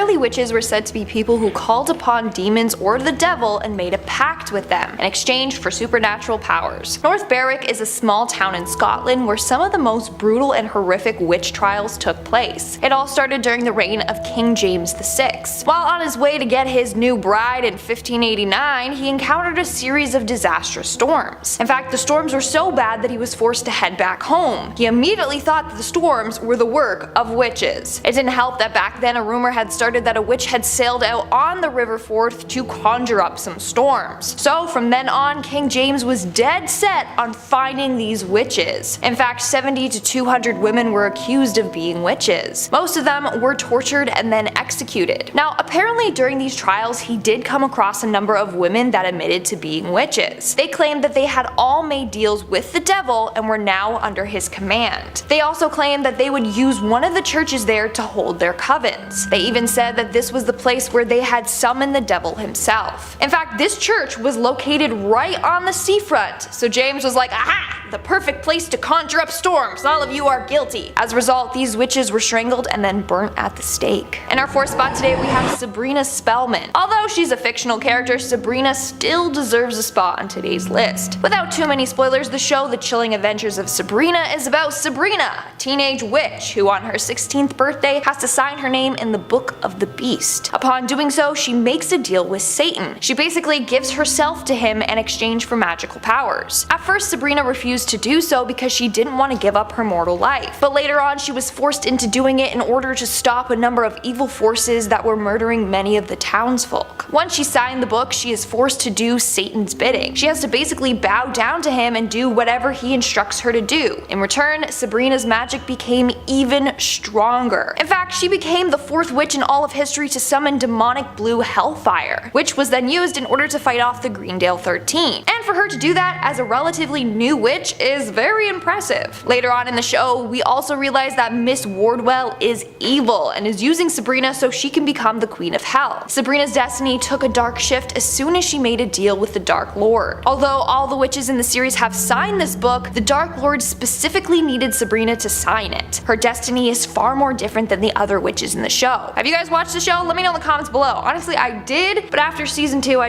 early witches were said to be people who called upon demons or the devil and made a pact with them in exchange for supernatural powers. North Berwick is a small town in Scotland where some of the most brutal and horrific witch trials took place. It all started during the reign of King James VI. While on his way to get his new bride in 1589, he encountered a series of disastrous storms. In fact, the storms were so bad that he was forced to head back home. He immediately thought that the storms were the work of witches. It didn't help that back then a rumor had started that a witch had sailed out on the River Forth to conjure up some storms. So from then on, King James was dead set on finding these witches. In fact, 70 to 200 women were accused of being witches. Most of them were tortured and then executed. Now, apparently during these trials, he did come across a number of women that admitted to being witches. They claimed that they had all made deals with the devil and were now under his command. They also claimed that they would use one of the churches there to hold their covens. They even said that this was the place where they had summoned the devil himself. In fact, this church was located right on the seafront, so James was like, aha! The perfect place to conjure up storms. All of you are guilty. As a result, these witches were strangled and then burnt at the stake. In our fourth spot today, we have Sabrina Spellman. Although she's a fictional character, Sabrina still deserves a spot on today's list. Without too many spoilers, the show The Chilling Adventures of Sabrina is about Sabrina, a teenage witch who on her 16th birthday has to sign her name in the Book of the Beast. Upon doing so, she makes a deal with Satan. She basically gives herself to him in exchange for magical powers. At first, Sabrina refused to do so because she didn't want to give up her mortal life, but later on she was forced into doing it in order to stop a number of evil forces that were murdering many of the townsfolk. Once she signed the book, she is forced to do Satan's bidding. She has to basically bow down to him and do whatever he instructs her to do. In return, Sabrina's magic became even stronger. In fact, she became the fourth witch in all of history to summon demonic blue hellfire, which was then used in order to fight off the Greendale 13. And for her to do that as a relatively new witch is very impressive. Later on in the show, we also realize that Miss Wardwell is evil and is using Sabrina so she can become the Queen of Hell. Sabrina's destiny took a dark shift as soon as she made a deal with the Dark Lord. Although all the witches in the series have signed this book, the Dark Lord specifically needed Sabrina to sign it. Her destiny is far more different than the other witches in the show. Have you guys watched the show? Let me know in the comments below. Honestly, I did, but after season 2,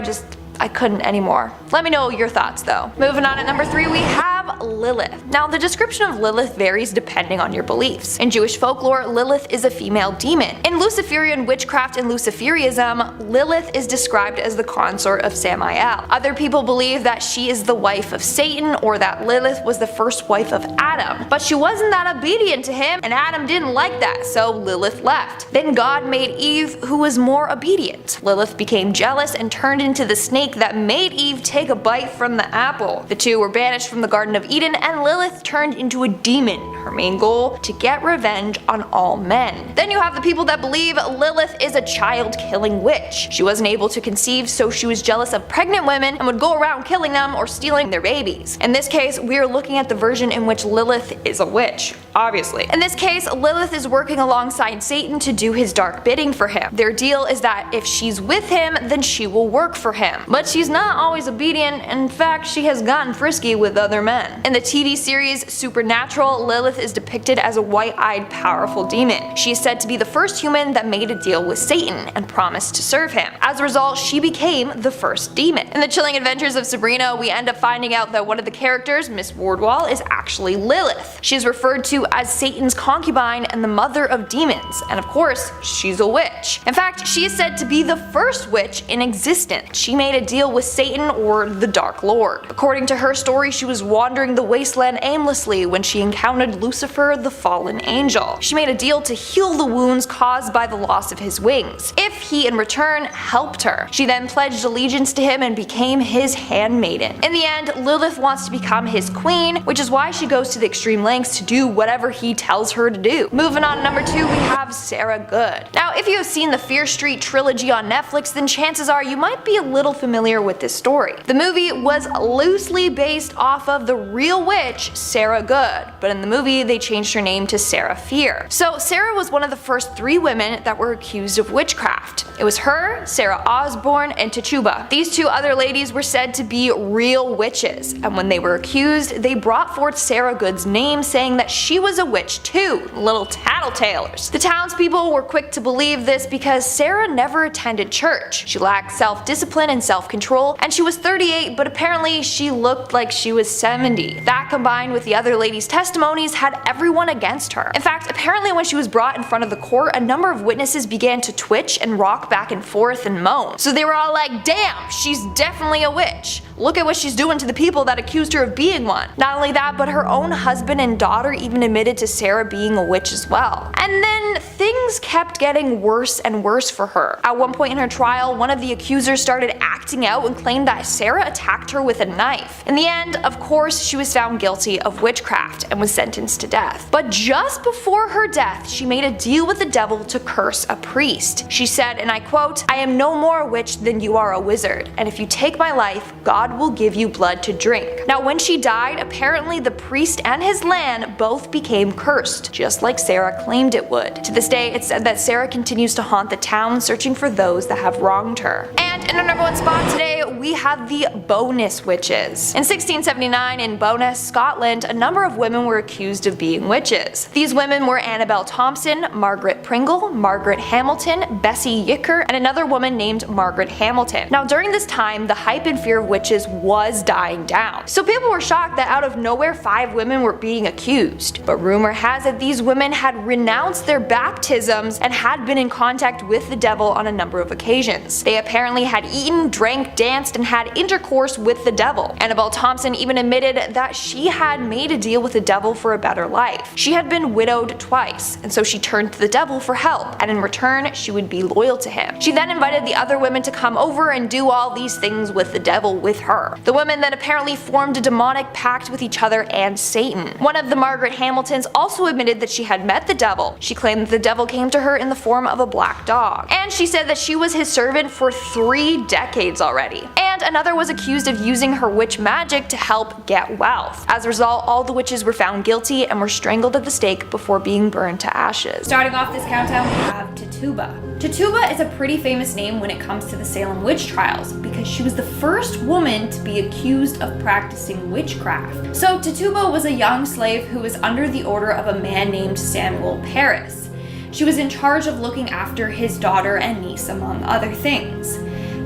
I couldn't anymore. Let me know your thoughts though. Moving on at number 3, we have Lilith. Now, the description of Lilith varies depending on your beliefs. In Jewish folklore, Lilith is a female demon. In Luciferian witchcraft and Luciferianism, Lilith is described as the consort of Samael. Other people believe that she is the wife of Satan or that Lilith was the first wife of Adam. But she wasn't that obedient to him, and Adam didn't like that, so Lilith left. Then God made Eve, who was more obedient. Lilith became jealous and turned into the snake that made Eve take a bite from the apple. The two were banished from the Garden of Eden, and Lilith turned into a demon. Her main goal, to get revenge on all men. Then you have the people that believe Lilith is a child-killing witch. She wasn't able to conceive, so she was jealous of pregnant women and would go around killing them or stealing their babies. In this case, we are looking at the version in which Lilith is a witch, obviously. In this case, Lilith is working alongside Satan to do his dark bidding for him. Their deal is that if she's with him, then she will work for him. But she's not always obedient. In fact, she has gotten frisky with other men. In the TV series Supernatural, Lilith is depicted as a white-eyed, powerful demon. She is said to be the first human that made a deal with Satan and promised to serve him. As a result, she became the first demon. In The Chilling Adventures of Sabrina, we end up finding out that one of the characters, Miss Wardwell, is actually Lilith. She is referred to as Satan's concubine and the mother of demons, and of course, she's a witch. In fact, she is said to be the first witch in existence. She made a deal with Satan or the Dark Lord. According to her story, she was wandering the wasteland aimlessly when she encountered Lucifer, the fallen angel. She made a deal to heal the wounds caused by the loss of his wings, if he in return helped her. She then pledged allegiance to him and became his handmaiden. In the end, Lilith wants to become his queen, which is why she goes to the extreme lengths to do whatever he tells her to do. Moving on to number 2, we have Sarah Good. Now, if you have seen the Fear Street trilogy on Netflix, then chances are you might be a little familiar with this story. The movie was loosely based off of the real witch, Sarah Good, but in the movie they changed her name to Sarah Fear. So Sarah was one of the first 3 women that were accused of witchcraft. It was her, Sarah Osborne, and Tituba. These 2 other ladies were said to be real witches, and when they were accused, they brought forth Sarah Good's name, saying that she was a witch too. Little tattletalers. The townspeople were quick to believe this because Sarah never attended church. She lacked self-discipline and self-control, and she was 38, but apparently she looked like she was 70. That combined with the other ladies' testimonies had everyone against her. In fact, apparently when she was brought in front of the court, a number of witnesses began to twitch and rock back and forth and moan. So they were all like, damn, she's definitely a witch. Look at what she's doing to the people that accused her of being one. Not only that, but her own husband and daughter even admitted to Sarah being a witch as well. And then things kept getting worse and worse for her. At one point in her trial, one of the accusers started acting out and claimed that Sarah attacked her with a knife. In the end, of course, she was found guilty of witchcraft and was sentenced to death. But just before her death, she made a deal with the devil to curse a priest. She said, and I quote, "I am no more a witch than you are a wizard, and if you take my life, God will give you blood to drink." Now when she died, apparently the priest and his land both became cursed, just like Sarah claimed it would. To this day, it's said that Sarah continues to haunt the town, searching for those that have wronged her. And in our number 1 spot today, we have the Bowness witches. In 1679 in Bowness, Scotland, a number of women were accused of being witches. These women were Annabel Thompson, Margaret Pringle, Margaret Hamilton, Bessie Yicker, and another woman named Margaret Hamilton. Now during this time, the hype and fear of witches was dying down. So people were shocked that out of nowhere 5 women were being accused. But rumor has it these women had renounced their baptisms and had been in contact with the devil on a number of occasions. They apparently had eaten, drank, danced, and had intercourse with the devil. Annabel Thompson even admitted that she had made a deal with the devil for a better life. She had been widowed twice, and so she turned to the devil for help, and in return she would be loyal to him. She then invited the other women to come over and do all these things with the devil with her. The women then apparently formed a demonic pact with each other and Satan. One of the Margaret Hamiltons also admitted that she had met the devil. She claimed that the devil came to her in the form of a black dog, and she said that she was his servant for 3 decades already. And another was accused of using her witch magic to help get wealth. As a result, all the witches were found guilty and were strangled at the stake before being burned to ashes. Starting off this countdown, we have Tituba. Tituba is a pretty famous name when it comes to the Salem witch trials because she was the first woman to be accused of practicing witchcraft. So Tituba was a young slave who was under the order of a man named Samuel Parris. She was in charge of looking after his daughter and niece, among other things.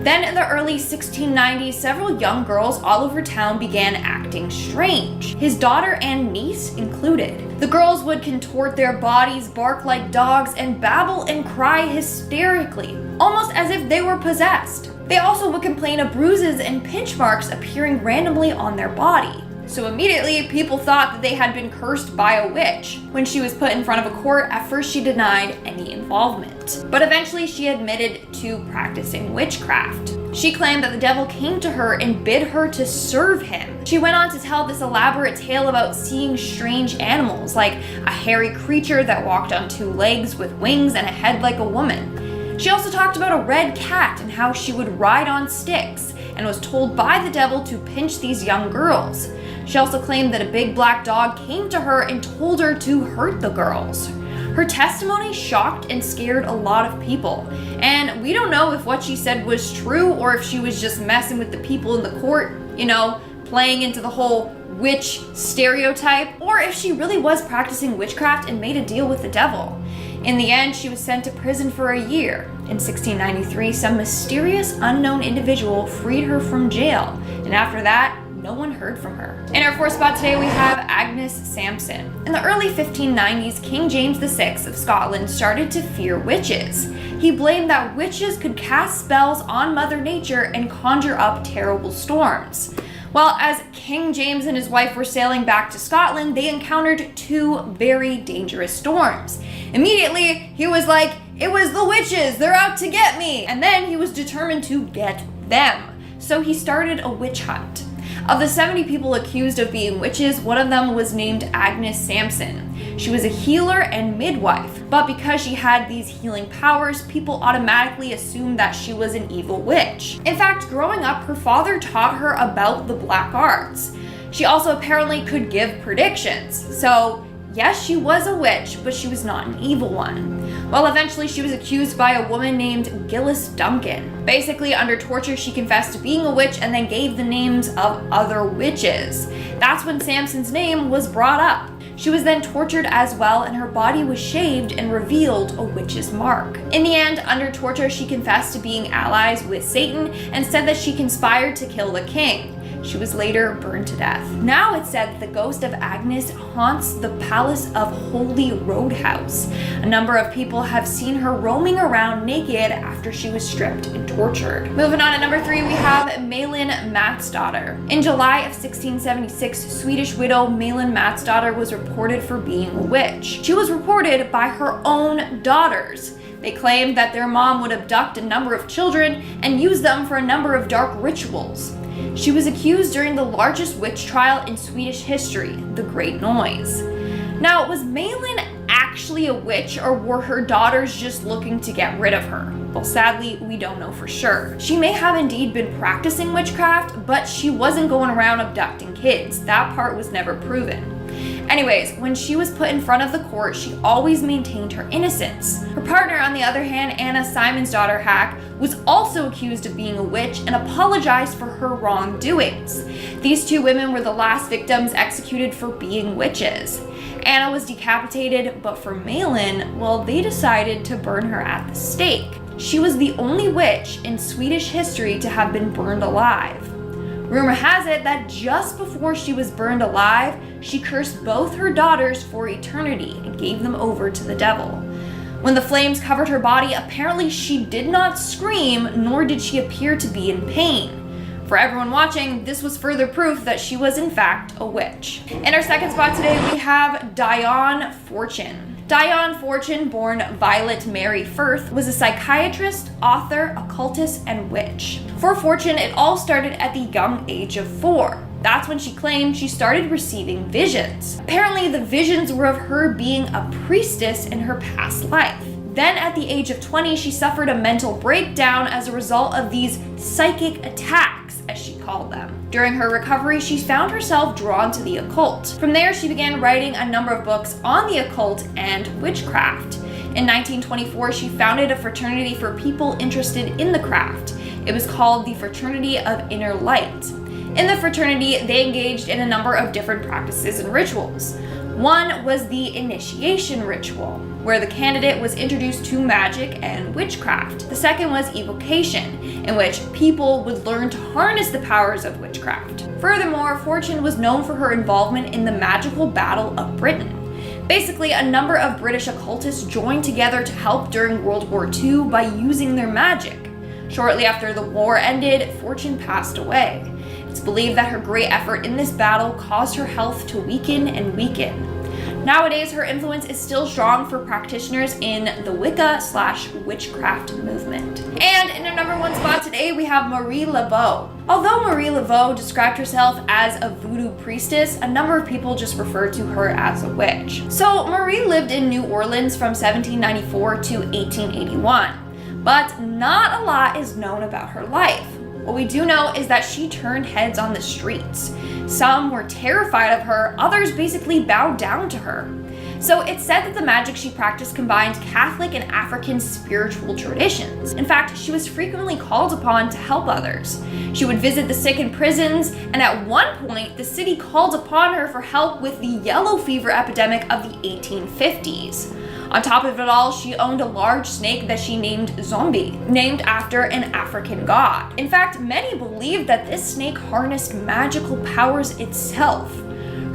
Then in the early 1690s, several young girls all over town began acting strange, his daughter and niece included. The girls would contort their bodies, bark like dogs, and babble and cry hysterically, almost as if they were possessed. They also would complain of bruises and pinch marks appearing randomly on their body. So immediately, people thought that they had been cursed by a witch. When she was put in front of a court, at first she denied any involvement. But eventually she admitted to practicing witchcraft. She claimed that the devil came to her and bid her to serve him. She went on to tell this elaborate tale about seeing strange animals, like a hairy creature that walked on 2 legs with wings and a head like a woman. She also talked about a red cat and how she would ride on sticks, and was told by the devil to pinch these young girls. She also claimed that a big black dog came to her and told her to hurt the girls. Her testimony shocked and scared a lot of people, and we don't know if what she said was true or if she was just messing with the people in the court, you know, playing into the whole witch stereotype, or if she really was practicing witchcraft and made a deal with the devil. In the end, she was sent to prison for a year. In 1693, some mysterious unknown individual freed her from jail, and after that, no one heard from her. In our 4th spot today, we have Agnes Sampson. In the early 1590s, King James VI of Scotland started to fear witches. He blamed that witches could cast spells on Mother Nature and conjure up terrible storms. Well, as King James and his wife were sailing back to Scotland, they encountered 2 very dangerous storms. Immediately, he was like, "It was the witches, they're out to get me!" And then he was determined to get them. So he started a witch hunt. Of the 70 people accused of being witches, one of them was named Agnes Sampson. She was a healer and midwife, but because she had these healing powers, people automatically assumed that she was an evil witch. In fact, growing up, her father taught her about the black arts. She also apparently could give predictions. So yes, she was a witch, but she was not an evil one. Well, eventually she was accused by a woman named Gillis Duncan. Basically, under torture, she confessed to being a witch and then gave the names of other witches. That's when Samson's name was brought up. She was then tortured as well, and her body was shaved and revealed a witch's mark. In the end, under torture, she confessed to being allies with Satan and said that she conspired to kill the king. She was later burned to death. Now it's said that the ghost of Agnes haunts the Palace of Holy Roadhouse. A number of people have seen her roaming around naked after she was stripped and tortured. Moving on to number 3, we have Malin Matsdotter. In July of 1676, Swedish widow Malin Matsdotter was reported for being a witch. She was reported by her own daughters. They claimed that their mom would abduct a number of children and use them for a number of dark rituals. She was accused during the largest witch trial in Swedish history, the Great Noise. Now, was Malin actually a witch, or were her daughters just looking to get rid of her? Well, sadly, we don't know for sure. She may have indeed been practicing witchcraft, but she wasn't going around abducting kids. That part was never proven. Anyways, when she was put in front of the court, she always maintained her innocence. Her partner, on the other hand, Anna Simonsdottir Hack, was also accused of being a witch and apologized for her wrongdoings. These two women were the last victims executed for being witches. Anna was decapitated, but for Malin, well, they decided to burn her at the stake. She was the only witch in Swedish history to have been burned alive. Rumor has it that just before she was burned alive, she cursed both her daughters for eternity and gave them over to the devil. When the flames covered her body, apparently she did not scream, nor did she appear to be in pain. For everyone watching, this was further proof that she was in fact a witch. In our second spot today, we have Dion Fortune. Dion Fortune, born Violet Mary Firth, was a psychiatrist, author, occultist, and witch. For Fortune, it all started at the young age of 4. That's when she claimed she started receiving visions. Apparently, the visions were of her being a priestess in her past life. Then at the age of 20, she suffered a mental breakdown as a result of these psychic attacks, as she called them. During her recovery, she found herself drawn to the occult. From there, she began writing a number of books on the occult and witchcraft. In 1924, she founded a fraternity for people interested in the craft. It was called the Fraternity of Inner Light. In the fraternity, they engaged in a number of different practices and rituals. One was the initiation ritual, where the candidate was introduced to magic and witchcraft. The second was evocation, in which people would learn to harness the powers of witchcraft. Furthermore, Fortune was known for her involvement in the magical Battle of Britain. Basically, a number of British occultists joined together to help during World War II by using their magic. Shortly after the war ended, Fortune passed away. It's believed that her great effort in this battle caused her health to weaken and weaken. Nowadays, her influence is still strong for practitioners in the Wicca/witchcraft movement. And in our number 1 spot today, we have Marie Laveau. Although Marie Laveau described herself as a voodoo priestess, a number of people just referred to her as a witch. So Marie lived in New Orleans from 1794 to 1881, but not a lot is known about her life. What we do know is that she turned heads on the streets. Some were terrified of her, others basically bowed down to her. So it's said that the magic she practiced combined Catholic and African spiritual traditions. In fact, she was frequently called upon to help others. She would visit the sick in prisons, and at one point, the city called upon her for help with the yellow fever epidemic of the 1850s. On top of it all, she owned a large snake that she named Zombie, named after an African god. In fact, many believed that this snake harnessed magical powers itself.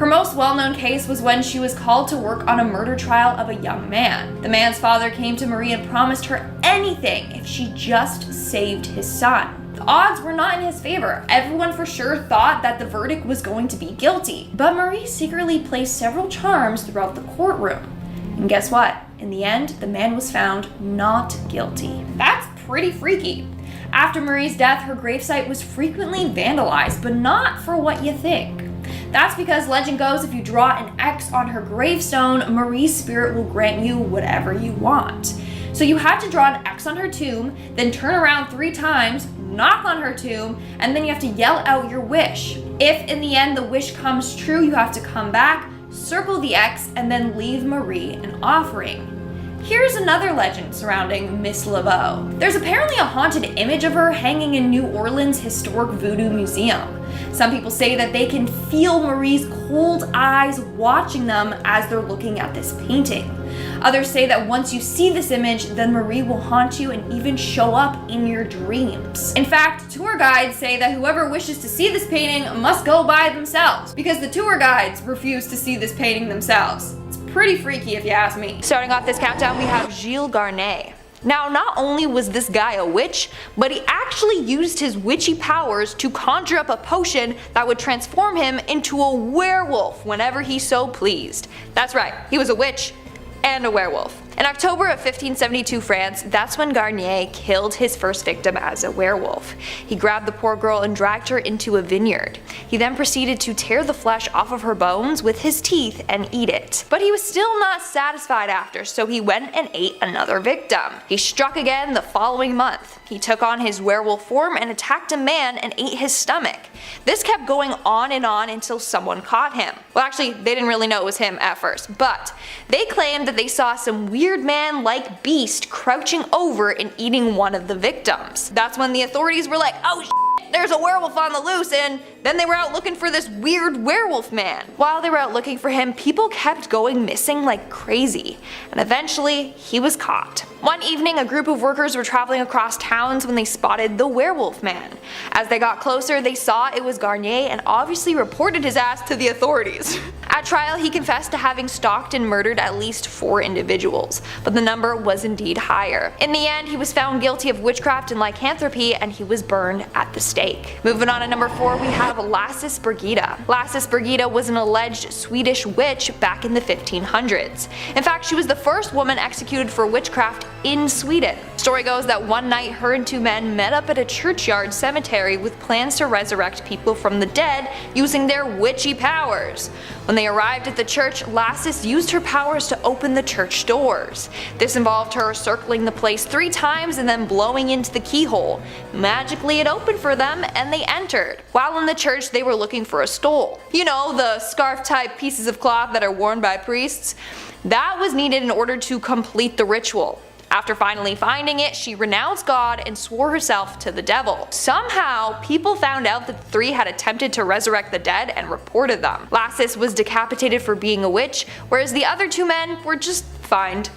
Her most well-known case was when she was called to work on a murder trial of a young man. The man's father came to Marie and promised her anything if she just saved his son. The odds were not in his favor. Everyone for sure thought that the verdict was going to be guilty, but Marie secretly placed several charms throughout the courtroom. And guess what? In the end, the man was found not guilty. That's pretty freaky. After Marie's death, her gravesite was frequently vandalized, but not for what you think. That's because legend goes if you draw an X on her gravestone, Marie's spirit will grant you whatever you want. So you had to draw an X on her tomb, then turn around 3 times, knock on her tomb, and then you have to yell out your wish. If in the end the wish comes true, you have to come back, circle the X, and then leave Marie an offering. Here's another legend surrounding Miss Laveau. There's apparently a haunted image of her hanging in New Orleans' historic voodoo museum. Some people say that they can feel Marie's cold eyes watching them as they're looking at this painting. Others say that once you see this image, then Marie will haunt you and even show up in your dreams. In fact, tour guides say that whoever wishes to see this painting must go by themselves, because the tour guides refuse to see this painting themselves. It's pretty freaky if you ask me. Starting off this countdown, we have Gilles Garnet. Now, not only was this guy a witch, but he actually used his witchy powers to conjure up a potion that would transform him into a werewolf whenever he so pleased. That's right, he was a witch and a werewolf. In October of 1572 France, that's when Garnier killed his first victim as a werewolf. He grabbed the poor girl and dragged her into a vineyard. He then proceeded to tear the flesh off of her bones with his teeth and eat it. But he was still not satisfied after, so he went and ate another victim. He struck again the following month. He took on his werewolf form and attacked a man and ate his stomach. This kept going on and on until someone caught him. Well, actually, they didn't really know it was him at first, but they claimed that they saw some weird man-like beast crouching over and eating one of the victims. That's when the authorities were like, oh shit, there's a werewolf on the loose, and then they were out looking for this weird werewolf man. While they were out looking for him, people kept going missing like crazy, and eventually he was caught. One evening, a group of workers were traveling across towns when they spotted the werewolf man. As they got closer, they saw it was Garnier and obviously reported his ass to the authorities. At trial, he confessed to having stalked and murdered at least 4 individuals, but the number was indeed higher. In the end, he was found guilty of witchcraft and lycanthropy, and he was burned at the stake. Moving on to number 4, we have Lasses Birgitta. Lasses Birgitta was an alleged Swedish witch back in the 1500s. In fact, she was the first woman executed for witchcraft in Sweden. Story goes that one night her and 2 men met up at a churchyard cemetery with plans to resurrect people from the dead using their witchy powers. When they arrived at the church, Lasses used her powers to open the church doors. This involved her circling the place 3 times and then blowing into the keyhole. Magically it opened for them and they entered. While in the church, they were looking for a stole. You know, the scarf type pieces of cloth that are worn by priests? That was needed in order to complete the ritual. After finally finding it, she renounced God and swore herself to the devil. Somehow, people found out that the 3 had attempted to resurrect the dead and reported them. Lasses was decapitated for being a witch, whereas the other 2 men were just fined.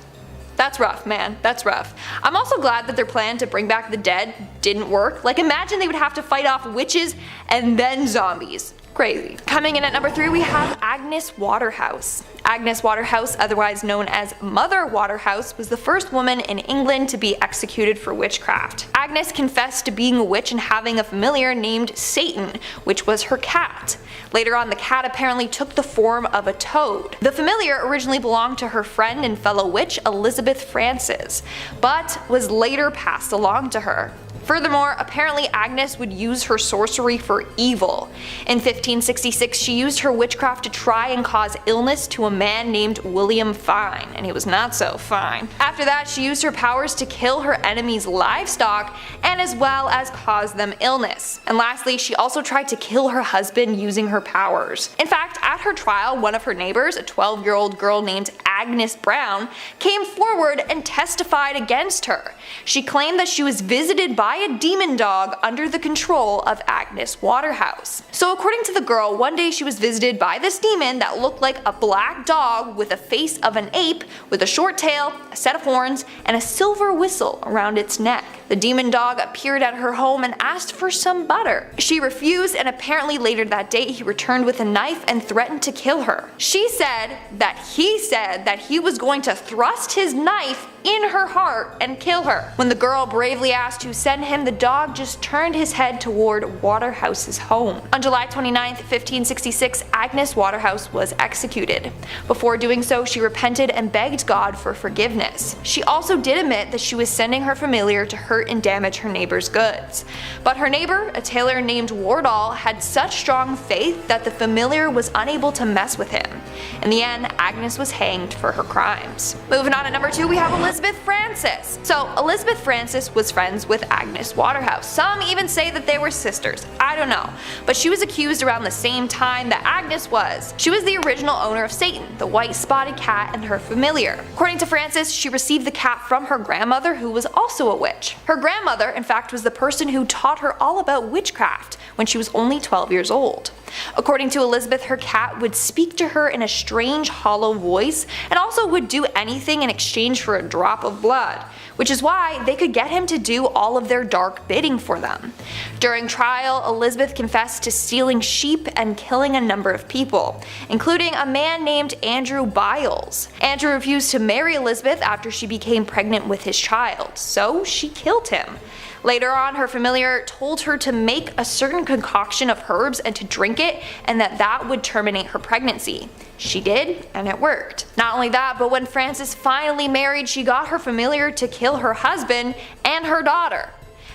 That's rough, man. That's rough. I'm also glad that their plan to bring back the dead didn't work. Like, imagine they would have to fight off witches and then zombies. Crazy. Coming in at number 3, we have Agnes Waterhouse. Agnes Waterhouse, otherwise known as Mother Waterhouse, was the first woman in England to be executed for witchcraft. Agnes confessed to being a witch and having a familiar named Satan, which was her cat. Later on, the cat apparently took the form of a toad. The familiar originally belonged to her friend and fellow witch Elizabeth Francis, but was later passed along to her. Furthermore, apparently Agnes would use her sorcery for evil. In 1566, she used her witchcraft to try and cause illness to a man named William Fine, and he was not so fine. After that, she used her powers to kill her enemies' livestock and as well as cause them illness. And lastly, she also tried to kill her husband using her powers. In fact, at her trial, one of her neighbors, a 12-year-old girl named Agnes Brown, came forward and testified against her. She claimed that she was visited by a demon dog under the control of Agnes Waterhouse. So according to the girl, one day she was visited by this demon that looked like a black dog with a face of an ape with a short tail, a set of horns, and a silver whistle around its neck. The demon dog appeared at her home and asked for some butter. She refused, and apparently later that day he returned with a knife and threatened to kill her. She said that he was going to thrust his knife in her heart and kill her. When the girl bravely asked to send him, the dog just turned his head toward Waterhouse's home. On July 29, 1566, Agnes Waterhouse was executed. Before doing so, she repented and begged God for forgiveness. She also did admit that she was sending her familiar to hurt and damage her neighbor's goods. But her neighbor, a tailor named Wardall, had such strong faith that the familiar was unable to mess with him. In the end, Agnes was hanged for her crimes. Moving on to number 2, we have Elizabeth Elizabeth Francis. So Elizabeth Francis was friends with Agnes Waterhouse. Some even say that they were sisters. I don't know. But she was accused around the same time that Agnes was. She was the original owner of Satan, the white spotted cat, and her familiar. According to Francis, she received the cat from her grandmother, who was also a witch. Her grandmother, in fact, was the person who taught her all about witchcraft when she was only 12 years old. According to Elizabeth, her cat would speak to her in a strange hollow voice and also would do anything in exchange for a drop of blood, which is why they could get him to do all of their dark bidding for them. During trial, Elizabeth confessed to stealing sheep and killing a number of people, including a man named Andrew Biles. Andrew refused to marry Elizabeth after she became pregnant with his child, so she killed him. Later on, her familiar told her to make a certain concoction of herbs and to drink it, and that would terminate her pregnancy. She did, and it worked. Not only that, but when Frances finally married, she got her familiar to kill her husband and her daughter.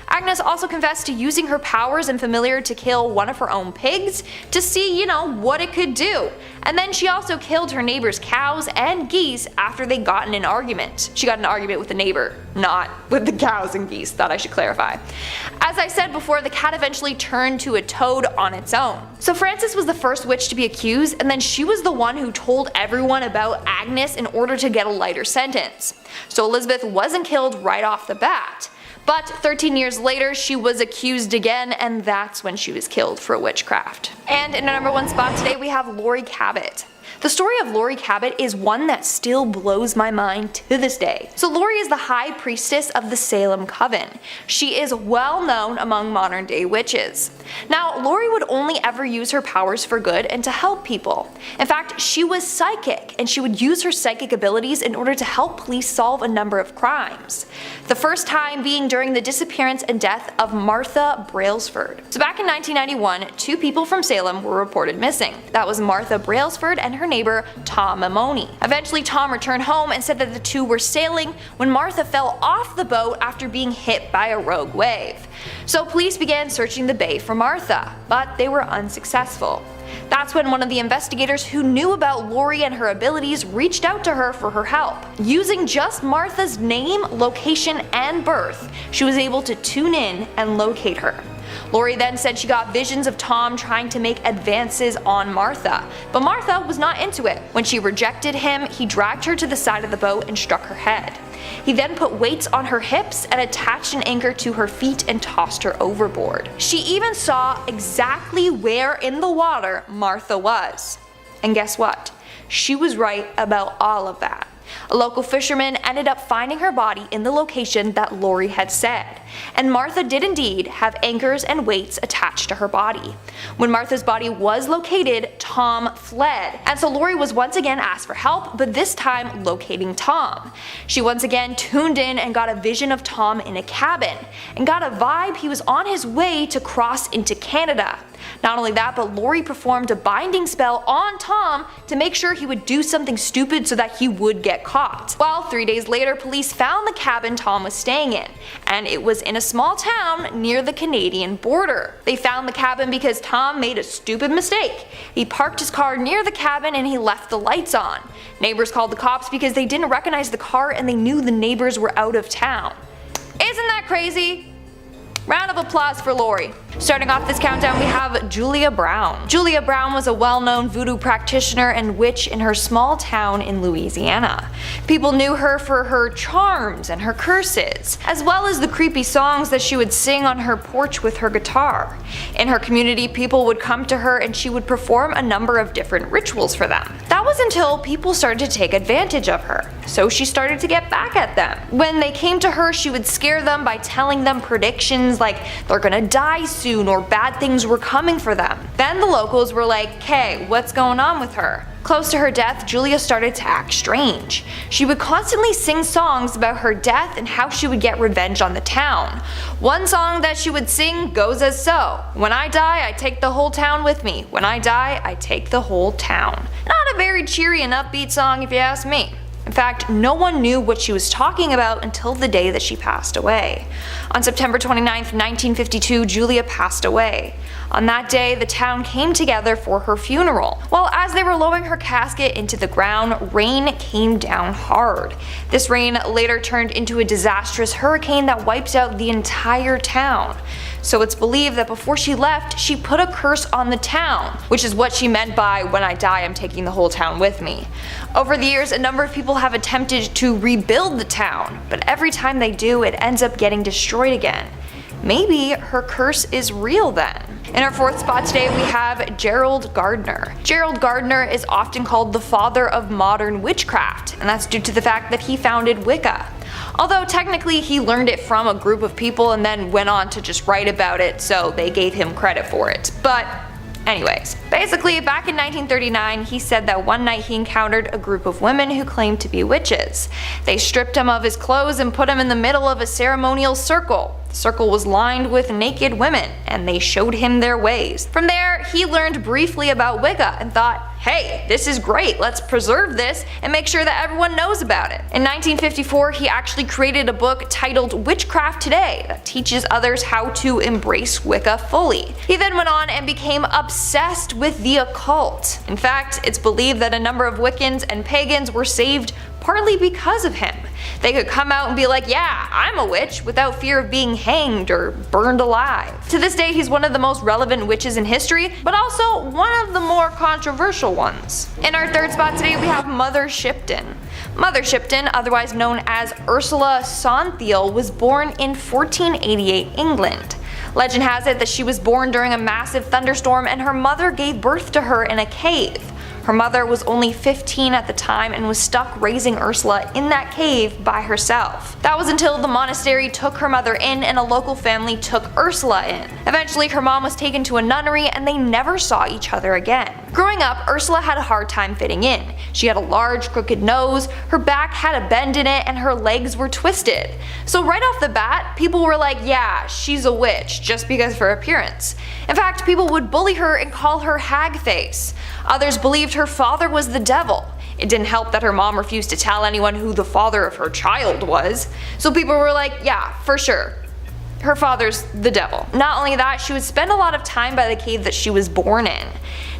Agnes also confessed to using her powers and familiar to kill one of her own pigs to see, what it could do. And then she also killed her neighbor's cows and geese after they got in an argument. She got in an argument with the neighbor, not with the cows and geese, thought I should clarify. As I said before, the cat eventually turned to a toad on its own. So Frances was the first witch to be accused, and then she was the one who told everyone about Agnes in order to get a lighter sentence. So Elizabeth wasn't killed right off the bat. But 13 years later, she was accused again, and that's when she was killed for witchcraft. And in our number one spot today, we have Laurie Cabot. The story of Laurie Cabot is one that still blows my mind to this day. So Laurie is the high priestess of the Salem Coven. She is well known among modern day witches. Now, Laurie would only ever use her powers for good and to help people. In fact, she was psychic, and she would use her psychic abilities in order to help police solve a number of crimes. The first time being during the disappearance and death of Martha Brailsford. So back in 1991, two people from Salem were reported missing. That was Martha Brailsford and her neighbor Tom Mamoni. Eventually Tom returned home and said that the two were sailing when Martha fell off the boat after being hit by a rogue wave. So police began searching the bay for Martha, but they were unsuccessful. That's when one of the investigators who knew about Laurie and her abilities reached out to her for her help. Using just Martha's name, location, and birth, she was able to tune in and locate her. Laurie then said she got visions of Tom trying to make advances on Martha, but Martha was not into it. When she rejected him, he dragged her to the side of the boat and struck her head. He then put weights on her hips and attached an anchor to her feet and tossed her overboard. She even saw exactly where in the water Martha was. And guess what? She was right about all of that. A local fisherman ended up finding her body in the location that Laurie had said, and Martha did indeed have anchors and weights attached to her body. When Martha's body was located, Tom fled, and so Laurie was once again asked for help, but this time locating Tom. She once again tuned in and got a vision of Tom in a cabin, and got a vibe he was on his way to cross into Canada. Not only that, but Laurie performed a binding spell on Tom to make sure he would do something stupid so that he would get caught. Well, 3 days later, police found the cabin Tom was staying in, and it was in a small town near the Canadian border. They found the cabin because Tom made a stupid mistake. He parked his car near the cabin and he left the lights on. Neighbors called the cops because they didn't recognize the car and they knew the neighbors were out of town. Isn't that crazy? Round of applause for Laurie. Starting off this countdown, we have Julia Brown. Julia Brown was a well-known voodoo practitioner and witch in her small town in Louisiana. People knew her for her charms and her curses, as well as the creepy songs that she would sing on her porch with her guitar. In her community, people would come to her and she would perform a number of different rituals for them. That was until people started to take advantage of her, so she started to get back at them. When they came to her, she would scare them by telling them predictions like they're gonna die soon or bad things were coming for them. Then the locals were like, "Okay, what's going on with her?" Close to her death, Julia started to act strange. She would constantly sing songs about her death and how she would get revenge on the town. One song that she would sing goes as so: "When I die, I take the whole town with me. When I die, I take the whole town." Not a very cheery and upbeat song if you ask me. In fact, no one knew what she was talking about until the day that she passed away. On September 29, 1952, Julia passed away. On that day, the town came together for her funeral. Well, as they were lowering her casket into the ground, rain came down hard. This rain later turned into a disastrous hurricane that wiped out the entire town. So it's believed that before she left, she put a curse on the town, which is what she meant by "when I die, I'm taking the whole town with me." Over the years, a number of people have attempted to rebuild the town, but every time they do, it ends up getting destroyed again. Maybe her curse is real then. In our fourth spot today, we have Gerald Gardner. Gerald Gardner is often called the father of modern witchcraft, and that's due to the fact that he founded Wicca. Although technically he learned it from a group of people and then went on to just write about it, so they gave him credit for it. But anyways, basically back in 1939 he said that one night he encountered a group of women who claimed to be witches. They stripped him of his clothes and put him in the middle of a ceremonial circle. The circle was lined with naked women, and they showed him their ways. From there, he learned briefly about Wicca and thought, hey, this is great, let's preserve this and make sure that everyone knows about it. In 1954, he actually created a book titled Witchcraft Today that teaches others how to embrace Wicca fully. He then went on and became obsessed with the occult. In fact, it's believed that a number of Wiccans and pagans were saved partly because of him. They could come out and be like, yeah, I'm a witch, without fear of being hanged or burned alive. To this day, he's one of the most relevant witches in history, but also one of the more controversial ones. In our third spot today, we have Mother Shipton. Mother Shipton, otherwise known as Ursula Sonthiel, was born in 1488 England. Legend has it that she was born during a massive thunderstorm and her mother gave birth to her in a cave. Her mother was only 15 at the time and was stuck raising Ursula in that cave by herself. That was until the monastery took her mother in and a local family took Ursula in. Eventually her mom was taken to a nunnery and they never saw each other again. Growing up, Ursula had a hard time fitting in. She had a large crooked nose, her back had a bend in it, and her legs were twisted. So right off the bat, people were like, yeah, she's a witch, just because of her appearance. In fact, people would bully her and call her hag face. Others believed her father was the devil. It didn't help that her mom refused to tell anyone who the father of her child was. So people were like, yeah, for sure, her father's the devil. Not only that, she would spend a lot of time by the cave that she was born in.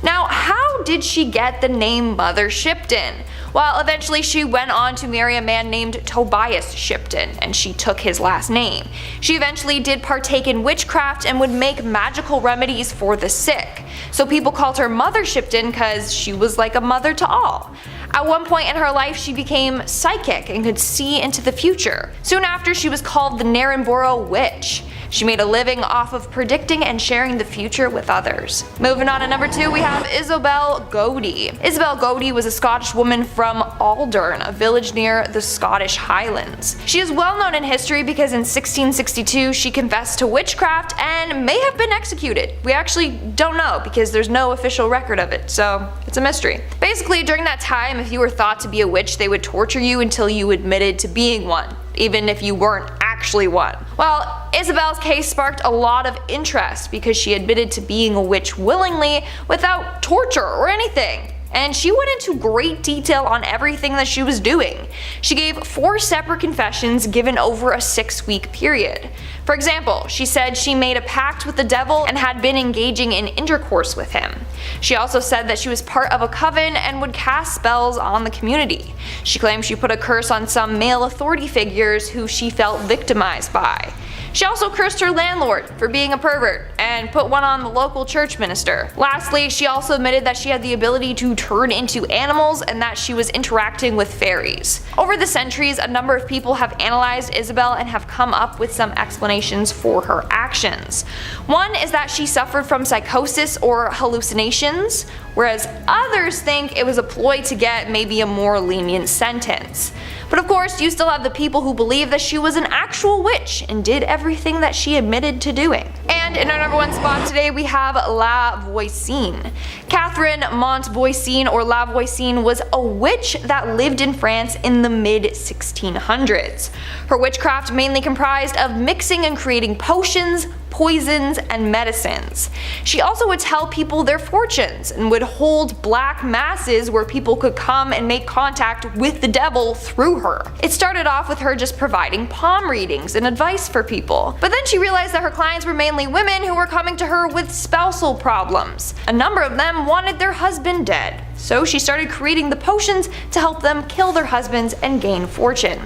Now, how did she get the name Mother Shipton? Well, eventually she went on to marry a man named Tobias Shipton, and she took his last name. She eventually did partake in witchcraft and would make magical remedies for the sick. So people called her Mother Shipton because she was like a mother to all. At one point in her life, she became psychic and could see into the future. Soon after, she was called the Narrenborough Witch. She made a living off of predicting and sharing the future with others. Moving on to number 2, we have Isabel Godey. Isabel Godey was a Scottish woman from Aldern, a village near the Scottish Highlands. She is well known in history because in 1662 she confessed to witchcraft and may have been executed. We actually don't know because there's no official record of it, so it's a mystery. Basically, during that time, if you were thought to be a witch, they would torture you until you admitted to being one, even if you weren't actually one. Well, Isabel's case sparked a lot of interest because she admitted to being a witch willingly without torture or anything. And she went into great detail on everything that she was doing. She gave 4 separate confessions given over a 6-week period. For example, she said she made a pact with the devil and had been engaging in intercourse with him. She also said that she was part of a coven and would cast spells on the community. She claimed she put a curse on some male authority figures who she felt victimized by. She also cursed her landlord for being a pervert and put one on the local church minister. Lastly, she also admitted that she had the ability to turn into animals and that she was interacting with fairies. Over the centuries, a number of people have analyzed Isabel and have come up with some explanations for her actions. One is that she suffered from psychosis or hallucinations, whereas others think it was a ploy to get maybe a more lenient sentence. But of course, you still have the people who believe that she was an actual witch and did everything that she admitted to doing. And in our number 1 spot today, we have La Voisin. Catherine Montvoisin, or La Voisin, was a witch that lived in France in the mid-1600s. Her witchcraft mainly comprised of mixing and creating potions, poisons, and medicines. She also would tell people their fortunes and would hold black masses where people could come and make contact with the devil through her. It started off with her just providing palm readings and advice for people, but then she realized that her clients were mainly women who were coming to her with spousal problems. A number of them wanted their husband dead, so she started creating the potions to help them kill their husbands and gain fortune.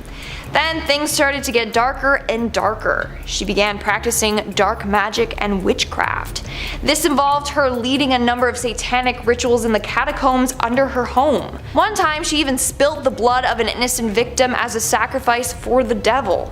Then things started to get darker and darker. She began practicing dark magic and witchcraft. This involved her leading a number of satanic rituals in the catacombs under her home. One time she even spilt the blood of an innocent victim as a sacrifice for the devil.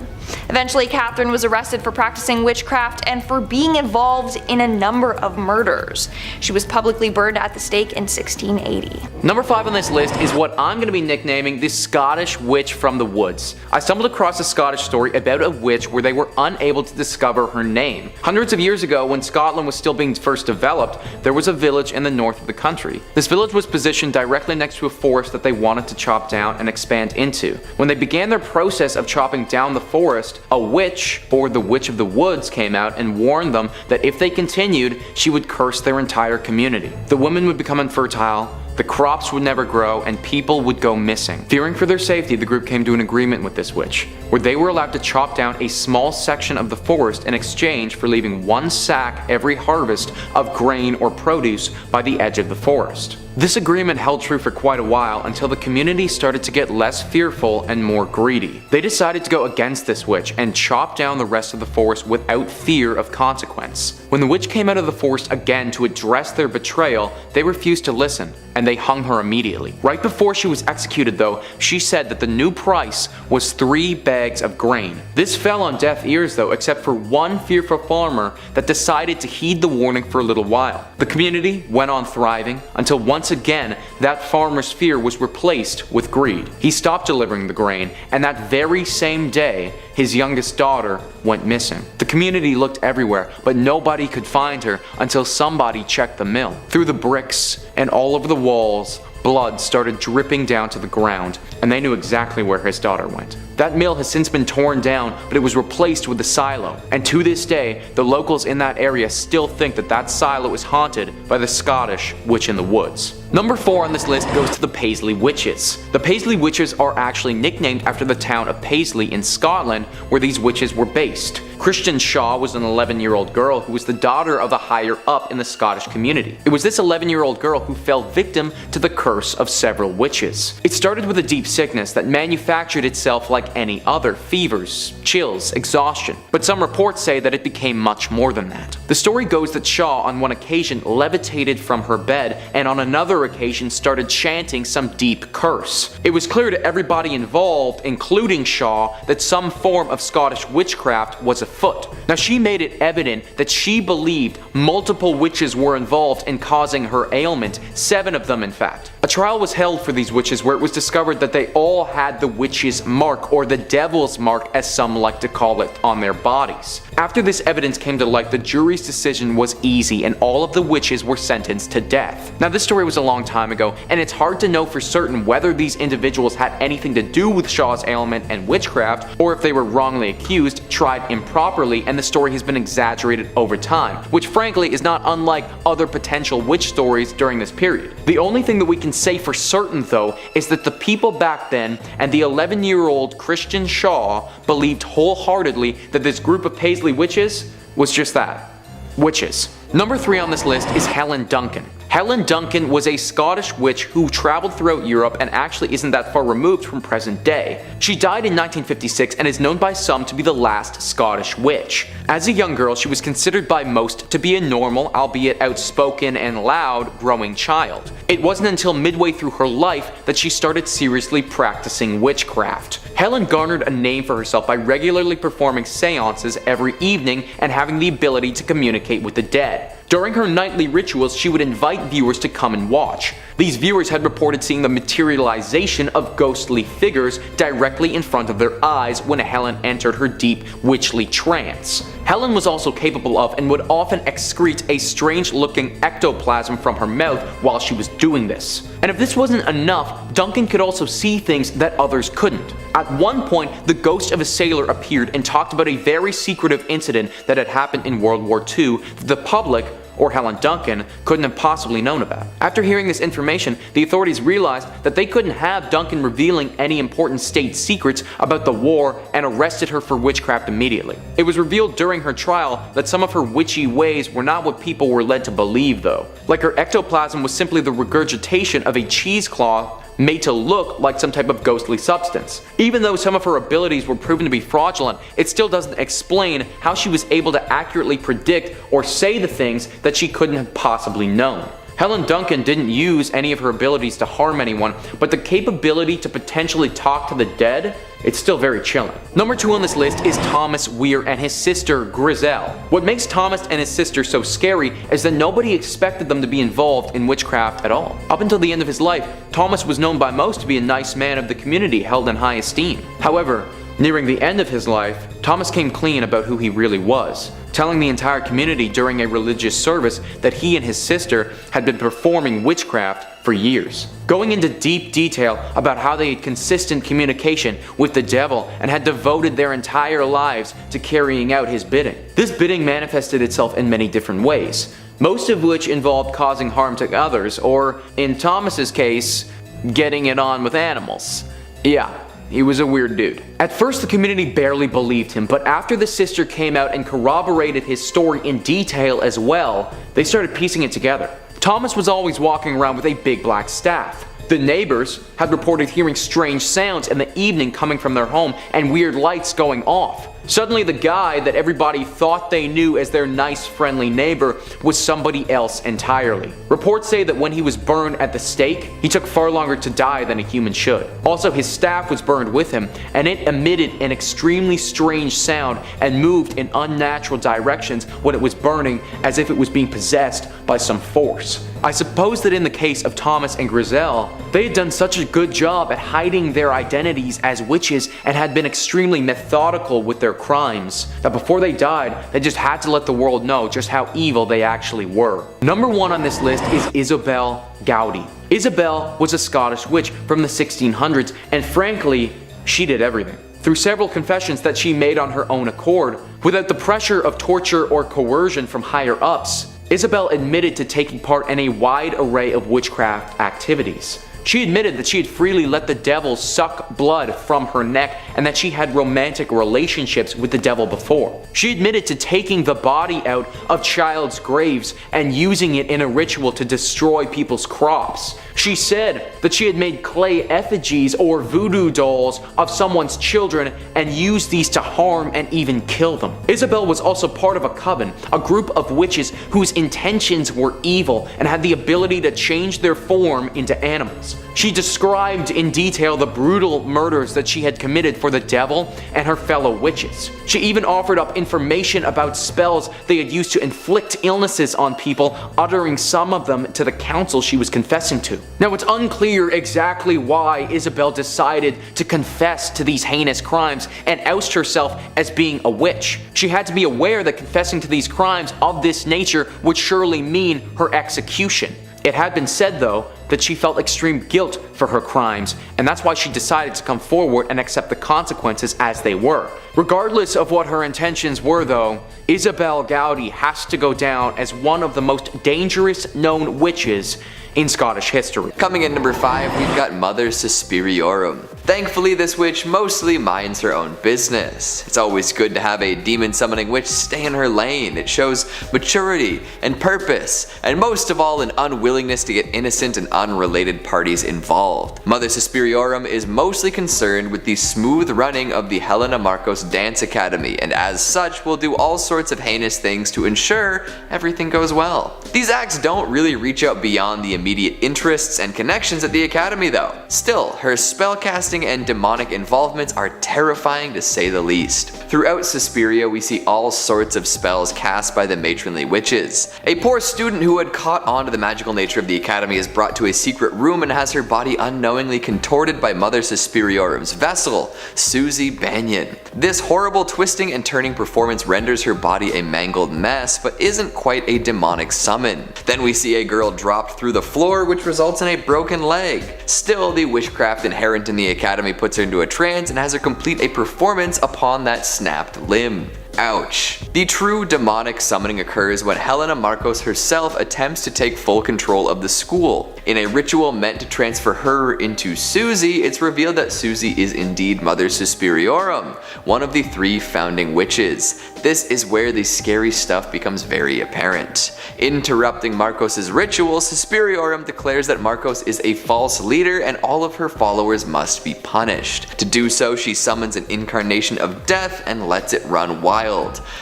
Eventually, Catherine was arrested for practicing witchcraft and for being involved in a number of murders. She was publicly burned at the stake in 1680. Number 5 on this list is what I'm going to be nicknaming the Scottish Witch from the Woods. I stumbled across a Scottish story about a witch where they were unable to discover her name. Hundreds of years ago, when Scotland was still being first developed, there was a village in the north of the country. This village was positioned directly next to a forest that they wanted to chop down and expand into. When they began their process of chopping down the forest, a witch, or the Witch of the Woods, came out and warned them that if they continued, she would curse their entire community. The women would become infertile, the crops would never grow, and people would go missing. Fearing for their safety, the group came to an agreement with this witch, where they were allowed to chop down a small section of the forest in exchange for leaving one sack every harvest of grain or produce by the edge of the forest. This agreement held true for quite a while until the community started to get less fearful and more greedy. They decided to go against this witch and chop down the rest of the forest without fear of consequence. When the witch came out of the forest again to address their betrayal, they refused to listen, and they hung her immediately. Right before she was executed though, she said that the new price was 3 bags of grain. This fell on deaf ears though, except for one fearful farmer that decided to heed the warning for a little while. The community went on thriving until once again that farmer's fear was replaced with greed. He stopped delivering the grain, and that very same day, his youngest daughter went missing. The community looked everywhere, but nobody could find her until somebody checked the mill. Through the bricks and all over the walls, blood started dripping down to the ground, and they knew exactly where his daughter went. That mill has since been torn down, but it was replaced with a silo, and to this day, the locals in that area still think that that silo is haunted by the Scottish Witch in the Woods. Number 4 on this list goes to the Paisley Witches. The Paisley Witches are actually nicknamed after the town of Paisley in Scotland, where these witches were based. Christian Shaw was an 11-year-old girl who was the daughter of a higher up in the Scottish community. It was this 11-year-old girl who fell victim to the curse of several witches. It started with a deep sickness that manufactured itself like any other: fevers, chills, exhaustion. But some reports say that it became much more than that. The story goes that Shaw on one occasion levitated from her bed, and on another occasion started chanting some deep curse. It was clear to everybody involved, including Shaw, that some form of Scottish witchcraft was afoot. Now, she made it evident that she believed multiple witches were involved in causing her ailment, 7 of them in fact. A trial was held for these witches where it was discovered that they all had the witch's mark, or the devil's mark as some like to call it, on their bodies. After this evidence came to light, the jury's decision was easy and all of the witches were sentenced to death. Now, this story was a long time ago, and it's hard to know for certain whether these individuals had anything to do with Shaw's ailment and witchcraft, or if they were wrongly accused, tried improperly, and the story has been exaggerated over time, which frankly is not unlike other potential witch stories during this period. The only thing that we can say for certain though is that the people back then and the 11-year-old Christian Shaw believed wholeheartedly that this group of Paisley witches was just that: witches. Number 3 on this list is Helen Duncan. Helen Duncan was a Scottish witch who traveled throughout Europe and actually isn't that far removed from present day. She died in 1956 and is known by some to be the last Scottish witch. As a young girl, she was considered by most to be a normal, albeit outspoken and loud, growing child. It wasn't until midway through her life that she started seriously practicing witchcraft. Helen garnered a name for herself by regularly performing seances every evening and having the ability to communicate with the dead. During her nightly rituals, she would invite viewers to come and watch. These viewers had reported seeing the materialization of ghostly figures directly in front of their eyes when Helen entered her deep witchly trance. Helen was also capable of and would often excrete a strange-looking ectoplasm from her mouth while she was doing this. And if this wasn't enough, Duncan could also see things that others couldn't. At one point, the ghost of a sailor appeared and talked about a very secretive incident that had happened in World War II that the public, or Helen Duncan, couldn't have possibly known about. After hearing this information, the authorities realized that they couldn't have Duncan revealing any important state secrets about the war and arrested her for witchcraft immediately. It was revealed during her trial that some of her witchy ways were not what people were led to believe though. Like her ectoplasm was simply the regurgitation of a cheesecloth made to look like some type of ghostly substance. Even though some of her abilities were proven to be fraudulent, it still doesn't explain how she was able to accurately predict or say the things that she couldn't have possibly known. Helen Duncan didn't use any of her abilities to harm anyone, but the capability to potentially talk to the dead, it's still very chilling. Number 2 on this list is Thomas Weir and his sister Griselle. What makes Thomas and his sister so scary is that nobody expected them to be involved in witchcraft at all. Up until the end of his life, Thomas was known by most to be a nice man of the community held in high esteem. However, nearing the end of his life, Thomas came clean about who he really was, telling the entire community during a religious service that he and his sister had been performing witchcraft for years, going into deep detail about how they had consistent communication with the devil and had devoted their entire lives to carrying out his bidding. This bidding manifested itself in many different ways, most of which involved causing harm to others, or in Thomas's case, getting it on with animals. Yeah. He was a weird dude. At first, the community barely believed him, but after the sister came out and corroborated his story in detail as well, they started piecing it together. Thomas was always walking around with a big black staff. The neighbors had reported hearing strange sounds in the evening coming from their home and weird lights going off. Suddenly, the guy that everybody thought they knew as their nice, friendly neighbor was somebody else entirely. Reports say that when he was burned at the stake, he took far longer to die than a human should. Also, his staff was burned with him, and it emitted an extremely strange sound and moved in unnatural directions when it was burning, as if it was being possessed by some force. I suppose that in the case of Thomas and Griselle, they had done such a good job at hiding their identities as witches and had been extremely methodical with their crimes, that before they died, they just had to let the world know just how evil they actually were. Number 1 on this list is Isabel Gowdy. Isabel was a Scottish witch from the 1600s, and frankly, she did everything. Through several confessions that she made on her own accord, without the pressure of torture or coercion from higher ups, Isabel admitted to taking part in a wide array of witchcraft activities. She admitted that she had freely let the devil suck blood from her neck and that she had romantic relationships with the devil before. She admitted to taking the body out of child's graves and using it in a ritual to destroy people's crops. She said that she had made clay effigies or voodoo dolls of someone's children and used these to harm and even kill them. Isabel was also part of a coven, a group of witches whose intentions were evil and had the ability to change their form into animals. She described in detail the brutal murders that she had committed for the devil and her fellow witches. She even offered up information about spells they had used to inflict illnesses on people, uttering some of them to the council she was confessing to. Now, it's unclear exactly why Isabel decided to confess to these heinous crimes and oust herself as being a witch. She had to be aware that confessing to these crimes of this nature would surely mean her execution. It had been said, though, that she felt extreme guilt for her crimes, and that's why she decided to come forward and accept the consequences as they were. Regardless of what her intentions were, though, Isabel Gowdy has to go down as one of the most dangerous known witches in Scottish history. Coming in number 5, we've got Mother Suspiriorum. Thankfully, this witch mostly minds her own business. It's always good to have a demon summoning witch stay in her lane. It shows maturity and purpose, and most of all, an unwillingness to get innocent and unrelated parties involved. Mother Suspiriorum is mostly concerned with the smooth running of the Helena Marcos Dance Academy, and as such will do all sorts of heinous things to ensure everything goes well. These acts don't really reach out beyond the immediate interests and connections at the academy though. Still, her spellcasting and demonic involvements are terrifying to say the least. Throughout Suspiria, we see all sorts of spells cast by the matronly witches. A poor student who had caught on to the magical nature of the academy is brought to to a secret room and has her body unknowingly contorted by Mother Susperiorum vessel, Susie Banyan. This horrible twisting and turning performance renders her body a mangled mess, but isn't quite a demonic summon. Then we see a girl dropped through the floor, which results in a broken leg. Still, the witchcraft inherent in the academy puts her into a trance and has her complete a performance upon that snapped limb. Ouch. The true demonic summoning occurs when Helena Marcos herself attempts to take full control of the school. In a ritual meant to transfer her into Susie, it's revealed that Susie is indeed Mother Susperiorum, one of the 3 founding witches. This is where the scary stuff becomes very apparent. Interrupting Marcos' ritual, Susperiorum declares that Marcos is a false leader and all of her followers must be punished. To do so, she summons an incarnation of death and lets it run wild.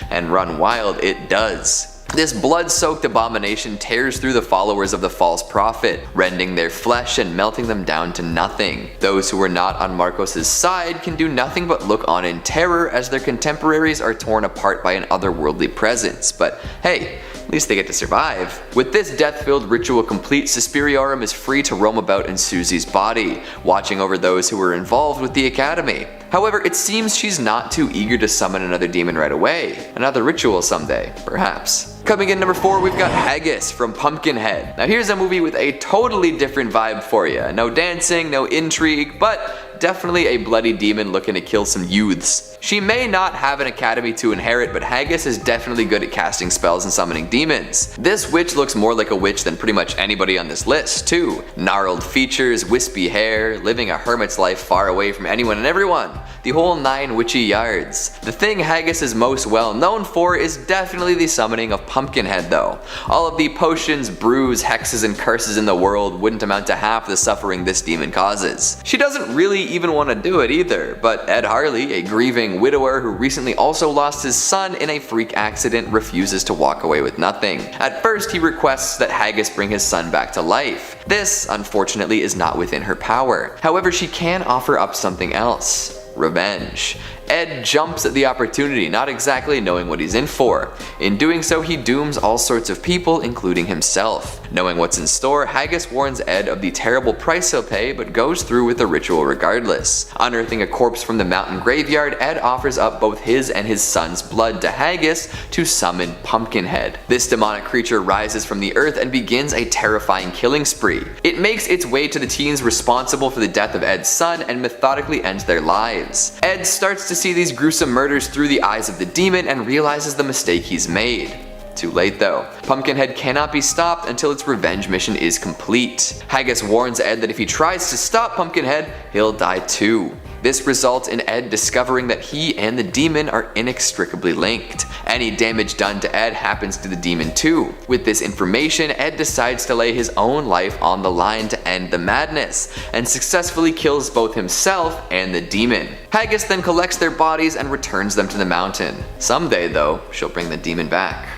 And run wild it does. This blood-soaked abomination tears through the followers of the false prophet, rending their flesh and melting them down to nothing. Those who were not on Marcos' side can do nothing but look on in terror as their contemporaries are torn apart by an otherworldly presence, but hey, at least they get to survive. With this death-filled ritual complete, Susperiorum is free to roam about in Susie's body, watching over those who were involved with the academy. However, it seems she's not too eager to summon another demon right away. Another ritual someday, perhaps. Coming in number 4, we've got Haggis from Pumpkinhead. Now here's a movie with a totally different vibe for you. No dancing, no intrigue, but definitely a bloody demon looking to kill some youths. She may not have an academy to inherit, but Haggis is definitely good at casting spells and summoning demons. This witch looks more like a witch than pretty much anybody on this list, too. Gnarled features, wispy hair, living a hermit's life far away from anyone and everyone. The whole 9 witchy yards. The thing Haggis is most well known for is definitely the summoning of Pumpkinhead though. All of the potions, brews, hexes, and curses in the world wouldn't amount to half the suffering this demon causes. She doesn't really even want to do it either, but Ed Harley, a grieving widower who recently also lost his son in a freak accident, refuses to walk away with nothing. At first, he requests that Haggis bring his son back to life. This, unfortunately, is not within her power. However, she can offer up something else. Revenge. Ed jumps at the opportunity, not exactly knowing what he's in for. In doing so, he dooms all sorts of people, including himself. Knowing what's in store, Haggis warns Ed of the terrible price he'll pay, but goes through with the ritual regardless. Unearthing a corpse from the mountain graveyard, Ed offers up both his and his son's blood to Haggis to summon Pumpkinhead. This demonic creature rises from the earth and begins a terrifying killing spree. It makes its way to the teens responsible for the death of Ed's son and methodically ends their lives. Ed starts to see these gruesome murders through the eyes of the demon and realizes the mistake he's made. Too late though. Pumpkinhead cannot be stopped until its revenge mission is complete. Haggis warns Ed that if he tries to stop Pumpkinhead, he'll die too. This results in Ed discovering that he and the demon are inextricably linked. Any damage done to Ed happens to the demon too. With this information, Ed decides to lay his own life on the line to end the madness, and successfully kills both himself and the demon. Haggis then collects their bodies and returns them to the mountain. Someday though, she'll bring the demon back.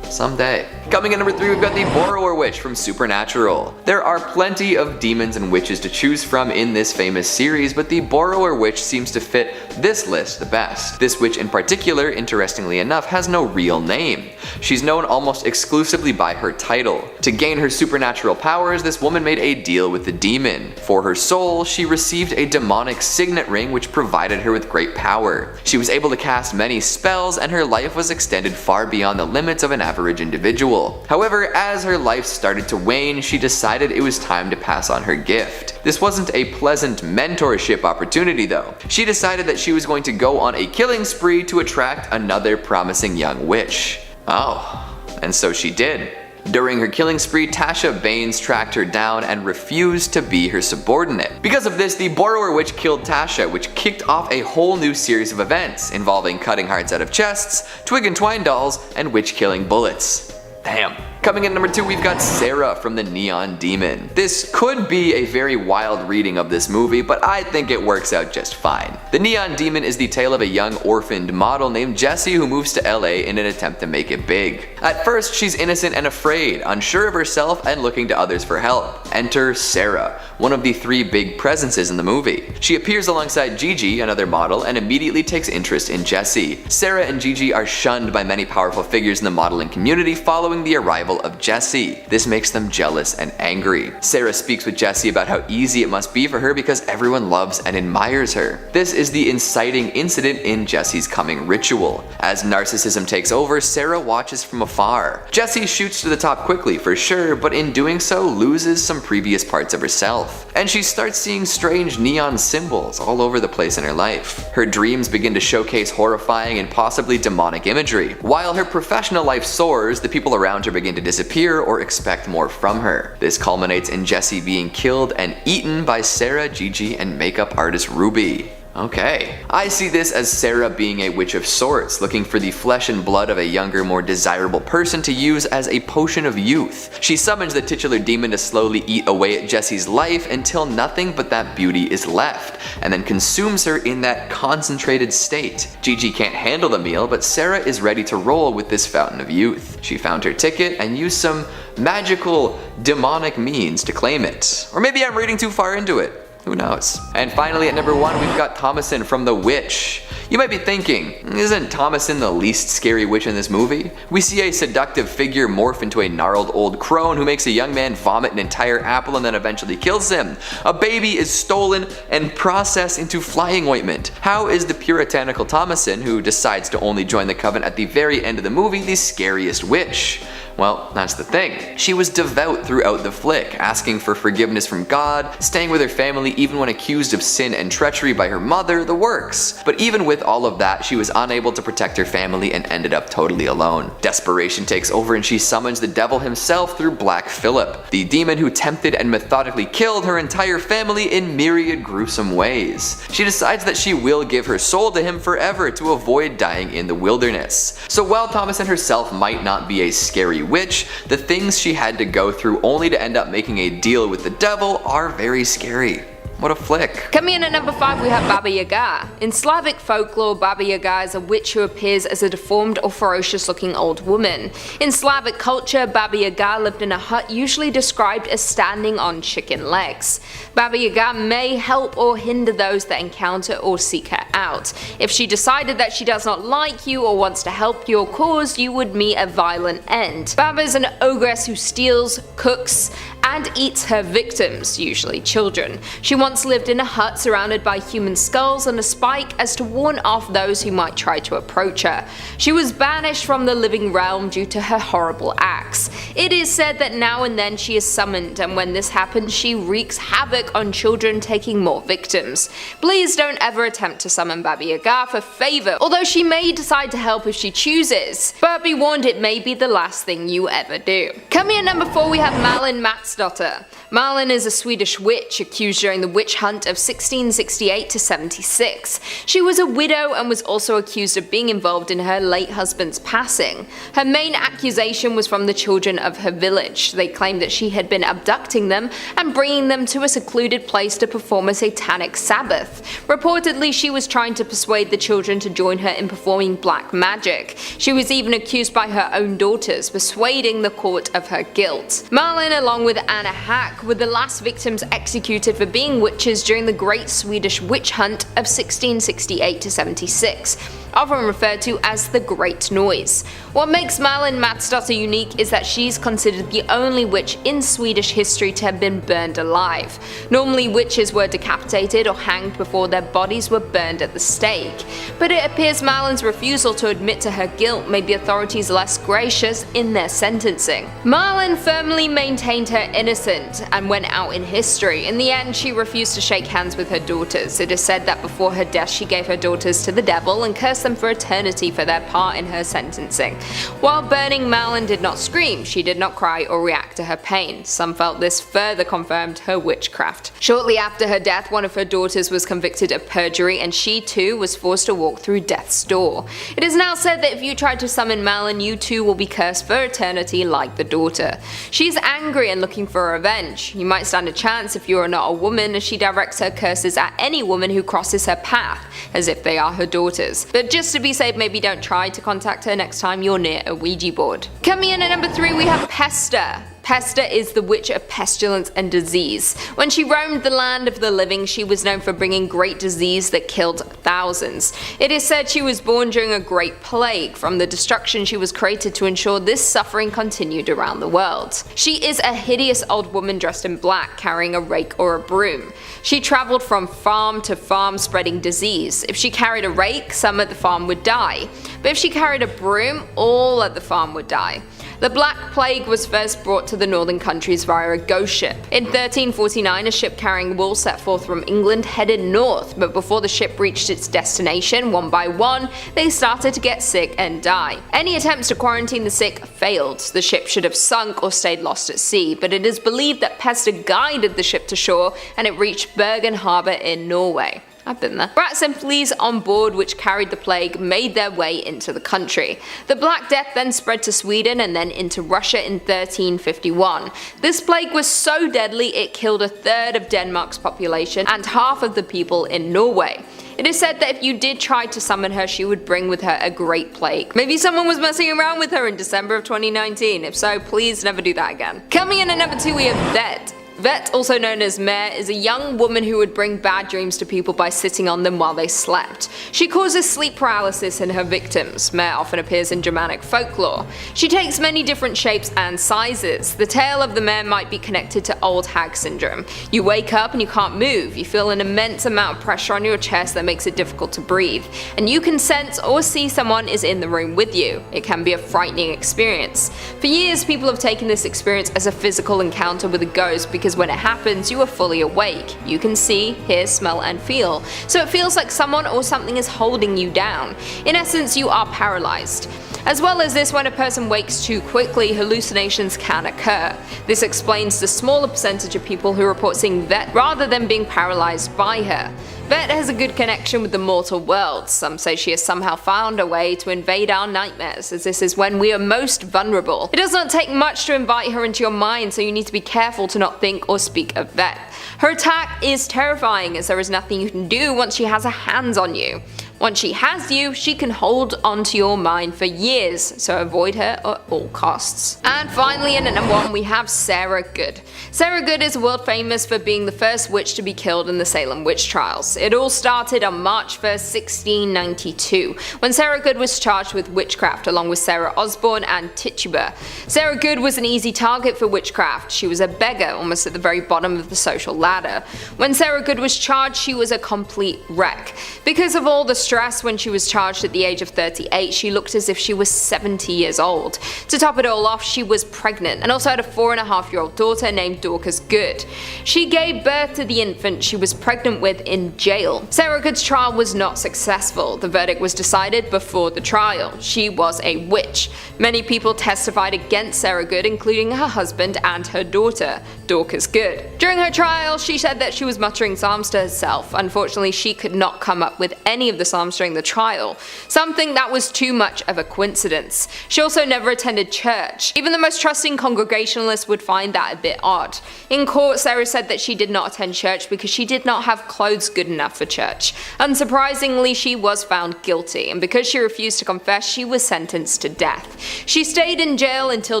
Someday. Coming in number 3, we've got the Borrower Witch from Supernatural. There are plenty of demons and witches to choose from in this famous series, but the Borrower Witch seems to fit this list the best. This witch in particular, interestingly enough, has no real name. She's known almost exclusively by her title. To gain her supernatural powers, this woman made a deal with the demon. For her soul, she received a demonic signet ring which provided her with great power. She was able to cast many spells, and her life was extended far beyond the limits of an average individual. However, as her life started to wane, she decided it was time to pass on her gift. This wasn't a pleasant mentorship opportunity though. She decided that she was going to go on a killing spree to attract another promising young witch. Oh, and so she did. During her killing spree, Tasha Baines tracked her down and refused to be her subordinate. Because of this, the Borrower Witch killed Tasha, which kicked off a whole new series of events involving cutting hearts out of chests, twig and twine dolls, and witch-killing bullets. Damn. Coming in number 2, we've got Sarah from the Neon Demon. This could be a very wild reading of this movie, but I think it works out just fine. The Neon Demon is the tale of a young orphaned model named Jessie who moves to LA in an attempt to make it big. At first, she's innocent and afraid, unsure of herself and looking to others for help. Enter Sarah, one of the 3 big presences in the movie. She appears alongside Gigi, another model, and immediately takes interest in Jessie. Sarah and Gigi are shunned by many powerful figures in the modeling community following following the arrival of Jessie. This makes them jealous and angry. Sarah speaks with Jessie about how easy it must be for her because everyone loves and admires her. This is the inciting incident in Jessie's coming ritual. As narcissism takes over, Sarah watches from afar. Jessie shoots to the top quickly for sure, but in doing so loses some previous parts of herself. And she starts seeing strange neon symbols all over the place in her life. Her dreams begin to showcase horrifying and possibly demonic imagery. While her professional life soars, the people around her begin to disappear or expect more from her. This culminates in Jessie being killed and eaten by Sarah, Gigi, and makeup artist Ruby. Okay. I see this as Sarah being a witch of sorts, looking for the flesh and blood of a younger, more desirable person to use as a potion of youth. She summons the titular demon to slowly eat away at Jessie's life until nothing but that beauty is left, and then consumes her in that concentrated state. Gigi can't handle the meal, but Sarah is ready to roll with this fountain of youth. She found her ticket and used some magical, demonic means to claim it. Or maybe I'm reading too far into it. Who knows? And finally at number 1 we've got Thomasin from The Witch. You might be thinking, isn't Thomasin the least scary witch in this movie? We see a seductive figure morph into a gnarled old crone who makes a young man vomit an entire apple and then eventually kills him. A baby is stolen and processed into flying ointment. How is the puritanical Thomasin, who decides to only join the coven at the very end of the movie, the scariest witch? Well, that's the thing. She was devout throughout the flick, asking for forgiveness from God, staying with her family even when accused of sin and treachery by her mother, the works. But even with all of that, she was unable to protect her family and ended up totally alone. Desperation takes over and she summons the devil himself through Black Phillip, the demon who tempted and methodically killed her entire family in myriad gruesome ways. She decides that she will give her soul to him forever to avoid dying in the wilderness. So while Thomasin herself might not be a scary witch, the things she had to go through only to end up making a deal with the devil are very scary. What a flick. Coming in at number 5 we have Baba Yaga. In Slavic folklore, Baba Yaga is a witch who appears as a deformed or ferocious looking old woman. In Slavic culture, Baba Yaga lived in a hut usually described as standing on chicken legs. Baba Yaga may help or hinder those that encounter or seek her out. If she decided that she does not like you or wants to help your cause, you would meet a violent end. Baba is an ogress who steals, cooks, and eats her victims, usually children. She once lived in a hut surrounded by human skulls and a spike as to warn off those who might try to approach her. She was banished from the living realm due to her horrible acts. It is said that now and then she is summoned, and when this happens she wreaks havoc on children, taking more victims. Please don't ever attempt to summon Baba Yaga for favor, although she may decide to help if she chooses, but be warned it may be the last thing you ever do. Coming in at number 4 we have Malin Matsdotter. Malin is a Swedish witch accused during the witch hunt of 1668 to 76. She was a widow and was also accused of being involved in her late husband's passing. Her main accusation was from the children of her village. They claimed that she had been abducting them and bringing them to a secluded place to perform a satanic sabbath. Reportedly, she was trying to persuade the children to join her in performing black magic. She was even accused by her own daughters, persuading the court of her guilt. Malin, along with Anna Hack, were the last victims executed for being witches during the Great Swedish Witch Hunt of 1668 to 76, often referred to as the Great Noise. What makes Malin Matsdotter unique is that she's considered the only witch in Swedish history to have been burned alive. Normally witches were decapitated or hanged before their bodies were burned at the stake, but it appears Malin's refusal to admit to her guilt made the authorities less gracious in their sentencing. Malin firmly maintained her innocence and went out in history. In the end, she refused to shake hands with her daughters. It is said that before her death she gave her daughters to the devil and cursed them for eternity for their part in her sentencing. While burning, Malin did not scream, she did not cry or react to her pain. Some felt this further confirmed her witchcraft. Shortly after her death, one of her daughters was convicted of perjury and she too was forced to walk through death's door. It is now said that if you try to summon Malin, you too will be cursed for eternity like the daughter. She's angry and looking for revenge. You might stand a chance if you are not a woman, as she directs her curses at any woman who crosses her path, as if they are her daughters. But just to be safe, maybe don't try to contact her next time you're near a Ouija board. Coming in at number 3 we have Pester. Pesta is the witch of pestilence and disease. When she roamed the land of the living, she was known for bringing great disease that killed thousands. It is said she was born during a great plague. From the destruction, she was created to ensure this suffering continued around the world. She is a hideous old woman dressed in black, carrying a rake or a broom. She traveled from farm to farm spreading disease. If she carried a rake, some at the farm would die. But if she carried a broom, all at the farm would die. The Black Plague was first brought to the northern countries via a ghost ship. In 1349, a ship carrying wool set forth from England headed north, but before the ship reached its destination, one by one, they started to get sick and die. Any attempts to quarantine the sick failed. The ship should have sunk or stayed lost at sea, but it is believed that Pesta guided the ship to shore and it reached Bergen Harbour in Norway. I've been there. Rats and fleas on board which carried the plague made their way into the country. The Black Death then spread to Sweden and then into Russia in 1351. This plague was so deadly it killed a third of Denmark's population and half of the people in Norway. It is said that if you did try to summon her, she would bring with her a great plague. Maybe someone was messing around with her in December of 2019. If so, please never do that again. Coming in at number 2 we have Vet. Vet, also known as Mare, is a young woman who would bring bad dreams to people by sitting on them while they slept. She causes sleep paralysis in her victims. Mare often appears in Germanic folklore. She takes many different shapes and sizes. The tale of the Mare might be connected to old hag syndrome. You wake up and you can't move. You feel an immense amount of pressure on your chest that makes it difficult to breathe. And you can sense or see someone is in the room with you. It can be a frightening experience. For years, people have taken this experience as a physical encounter with a ghost because when it happens, you are fully awake. You can see, hear, smell, and feel. So it feels like someone or something is holding you down. In essence, you are paralyzed. As well as this, when a person wakes too quickly, hallucinations can occur. This explains the smaller percentage of people who report seeing Vet rather than being paralyzed by her. Vet has a good connection with the mortal world. Some say she has somehow found a way to invade our nightmares, as this is when we are most vulnerable. It does not take much to invite her into your mind, so you need to be careful to not think or speak of Vet. Her attack is terrifying, as there is nothing you can do once she has her hands on you. Once she has you, she can hold onto your mind for years, so avoid her at all costs. And finally, in at number 1, we have Sarah Good. Sarah Good is world famous for being the first witch to be killed in the Salem witch trials. It all started on March 1st, 1692, when Sarah Good was charged with witchcraft along with Sarah Osborne and Tituba. Sarah Good was an easy target for witchcraft. She was a beggar, almost at the very bottom of the social ladder. When Sarah Good was charged, she was a complete wreck. Because of all the stress when she was charged at the age of 38, she looked as if she was 70 years old. To top it all off, she was pregnant and also had a 4.5-year-old daughter named Dorcas Good. She gave birth to the infant she was pregnant with in jail. Sarah Good's trial was not successful. The verdict was decided before the trial. She was a witch. Many people testified against Sarah Good, including her husband and her daughter, Dorcas Good. During her trial, she said that she was muttering psalms to herself. Unfortunately, she could not come up with any of the psalms during the trial, something that was too much of a coincidence. She also never attended church. Even the most trusting Congregationalists would find that a bit odd. In court, Sarah said that she did not attend church because she did not have clothes good enough for church. Unsurprisingly, she was found guilty, and because she refused to confess, she was sentenced to death. She stayed in jail until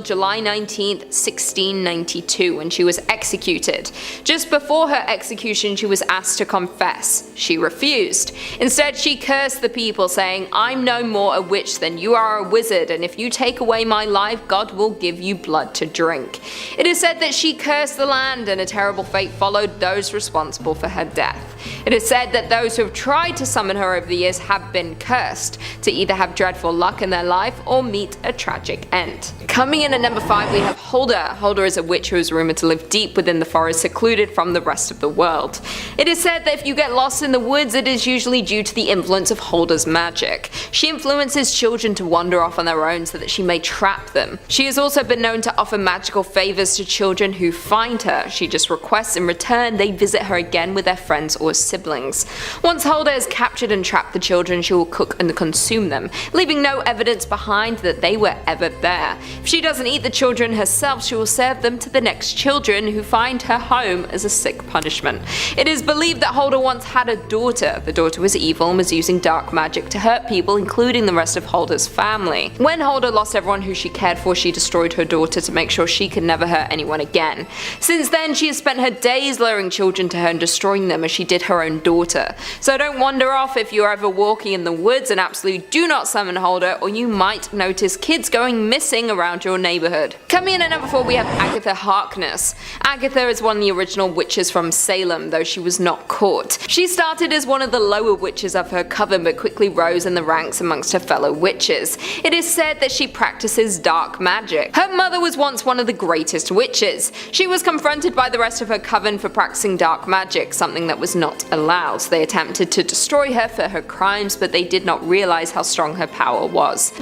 July 19th, 1692, when she was executed. Just before her execution, she was asked to confess. She refused. Instead, she cursed the people, saying, "I'm no more a witch than you are a wizard, and if you take away my life, God will give you blood to drink." It is said that she cursed the land, and a terrible fate followed those responsible for her death. It is said that those who have tried to summon her over the years have been cursed to either have dreadful luck in their life or meet a tragic end. Coming in at number 5, we have Hulda. Hulda is a witch who is rumored to live deep within the forest, secluded from the rest of the world. It is said that if you get lost in the woods, it is usually due to the influence of Hulda's magic. She influences children to wander off on their own so that she may trap them. She has also been known to offer magical favors to children who find her. She just requests in return they visit her again with their friends or siblings. Once Hulda has captured and trapped the children, she will cook and consume them, leaving no evidence behind that they were ever there. If she doesn't eat the children herself, she will serve them to the next children who find her home as a sick punishment. It is believed that Hulda once had a daughter. The daughter was evil and was used using dark magic to hurt people, including the rest of Holder's family. When Holder lost everyone who she cared for, she destroyed her daughter to make sure she could never hurt anyone again. Since then, she has spent her days luring children to her and destroying them as she did her own daughter. So don't wander off if you're ever walking in the woods and absolutely do not summon Holder, or you might notice kids going missing around your neighborhood. Coming in at number 4, we have Agatha Harkness. Agatha is one of the original witches from Salem, though she was not caught. She started as one of the lower witches of her coven, but quickly rose in the ranks amongst her fellow witches. It is said that she practices dark magic. Her mother was once one of the greatest witches. She was confronted by the rest of her coven for practicing dark magic, something that was not allowed. They attempted to destroy her for her crimes, but they did not realize how strong her power was.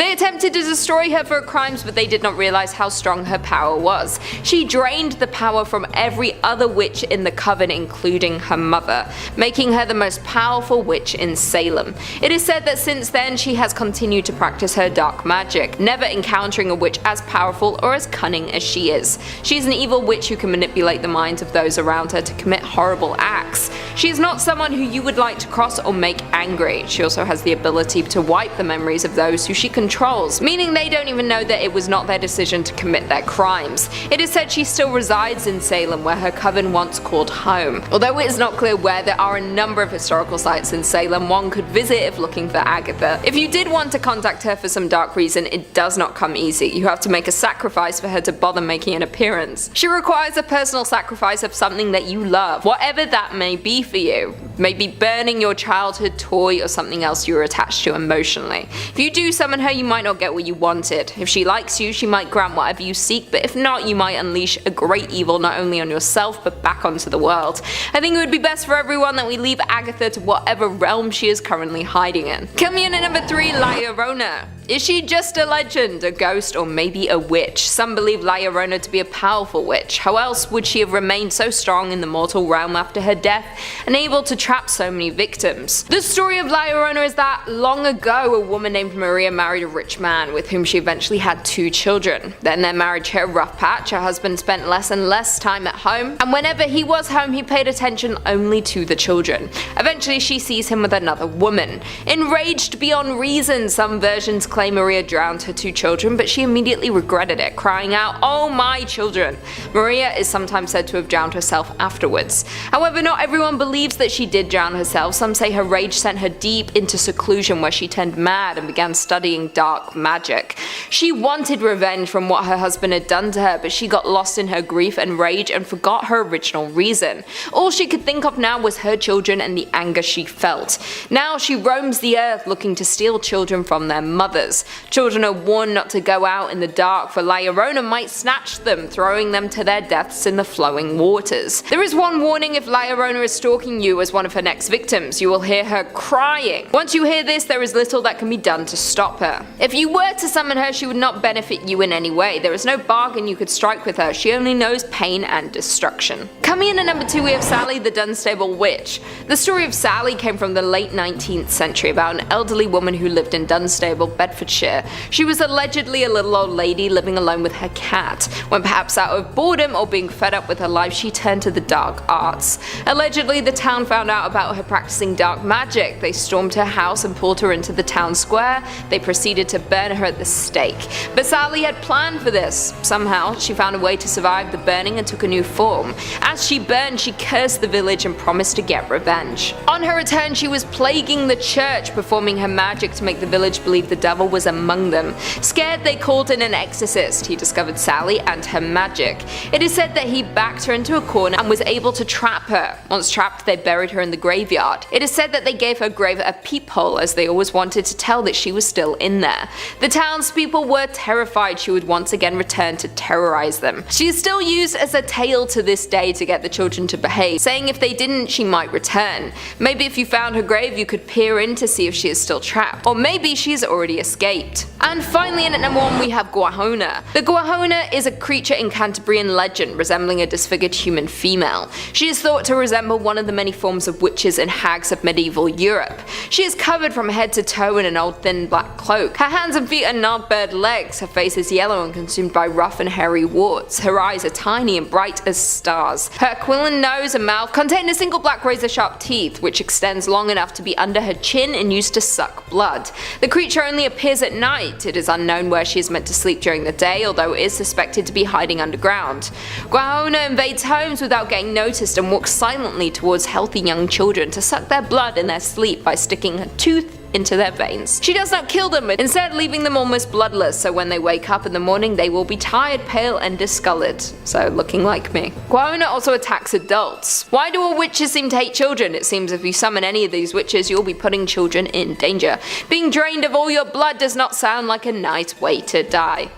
She drained the power from every other witch in the coven, including her mother, making her the most powerful witch in Salem. It is said that since then she has continued to practice her dark magic, never encountering a witch as powerful or as cunning as she is. She is an evil witch who can manipulate the minds of those around her to commit horrible acts. She is not someone who you would like to cross or make angry. She also has the ability to wipe the memories of those who she controls, meaning they don't even know that it was not their decision to commit their crimes. It is said she still resides in Salem, where her coven once called home. Although it is not clear where, there are a number of historical sites in Salem one could visit if looking for Agatha. If you did want to contact her for some dark reason, it does not come easy. You have to make a sacrifice for her to bother making an appearance. She requires a personal sacrifice of something that you love, whatever that may be for you. Maybe burning your childhood toy or something else you were attached to emotionally. If you do summon her, you might not get what you wanted. If she likes you, she might grant whatever you seek, but if not, you might unleash a great evil not only on yourself but back onto the world. I think it would be best for everyone that we leave Agatha to whatever realm she is currently hiding in. Coming in at number 3, La Llorona. Is she just a legend, a ghost, or maybe a witch? Some believe La Llorona to be a powerful witch. How else would she have remained so strong in the mortal realm after her death and able to trap so many victims? The story of La Llorona is that long ago a woman named Maria married a rich man with whom she eventually had 2 children. Then their marriage hit a rough patch. Her husband spent less and less time at home, and whenever he was home he paid attention only to the children. Eventually she sees him with another woman. Enraged beyond reason, some versions claim Maria drowned her 2 children, but she immediately regretted it, crying out, "Oh, my children!" Maria is sometimes said to have drowned herself afterwards. However, not everyone believes that she did drown herself. Some say her rage sent her deep into seclusion, where she turned mad and began studying dark magic. She wanted revenge from what her husband had done to her, but she got lost in her grief and rage and forgot her original reason. All she could think of now was her children and the anger she felt. Now she roams the earth looking to steal children from their mothers. Children are warned not to go out in the dark, for La Llorona might snatch them, throwing them to their deaths in the flowing waters. There is one warning: if La Llorona is stalking you as one of her next victims, you will hear her crying. Once you hear this, there is little that can be done to stop her. If you were to summon her, she would not benefit you in any way. There is no bargain you could strike with her. She only knows pain and destruction. Coming in at number 2, we have Sally the Dunstable Witch. The story of Sally came from the late 19th century about an elderly woman who lived in Dunstable, Bedfordshire. She was allegedly a little old lady living alone with her cat. When perhaps out of boredom or being fed up with her life, she turned to the dark arts. Allegedly, the town found out about her practicing dark magic. They stormed her house and pulled her into the town square. They proceeded to burn her at the stake. But Sally had planned for this. Somehow, she found a way to survive the burning and took a new form. As she burned, she cursed the village and promised to get revenge. On her return, she was plaguing the church, performing her magic to make the village believe the devil was among them. Scared, they called in an exorcist. He discovered Sally and her magic. It is said that he backed her into a corner and was able to trap her. Once trapped, they buried her in the graveyard. It is said that they gave her grave a peephole, as they always wanted to tell that she was still in there. The townspeople were terrified she would once again return to terrorize them. She is still used as a tale to this day to get the children to behave, saying if they didn't, she might return. Maybe if you found her grave, you could peer in to see if she is still trapped, or maybe she's already escaped. And finally, in at number 1, we have Guahona. The Guahona is a creature in Cantabrian legend resembling a disfigured human female. She is thought to resemble one of the many forms of of witches and hags of medieval Europe. She is covered from head to toe in an old thin black cloak. Her hands and feet are not bird legs, her face is yellow and consumed by rough and hairy warts, her eyes are tiny and bright as stars. Her aquiline nose and mouth contain a single black razor-sharp teeth, which extends long enough to be under her chin and used to suck blood. The creature only appears at night. It is unknown where she is meant to sleep during the day, although it is suspected to be hiding underground. Guahona invades homes without getting noticed and walks silently towards healthy young children to suck their blood in their sleep by sticking her tooth into their veins. She does not kill them, instead leaving them almost bloodless, so when they wake up in the morning they will be tired, pale and discolored, so looking like me. Guahona also attacks adults. Why do all witches seem to hate children? It seems if you summon any of these witches you'll be putting children in danger. Being drained of all your blood does not sound like a nice way to die.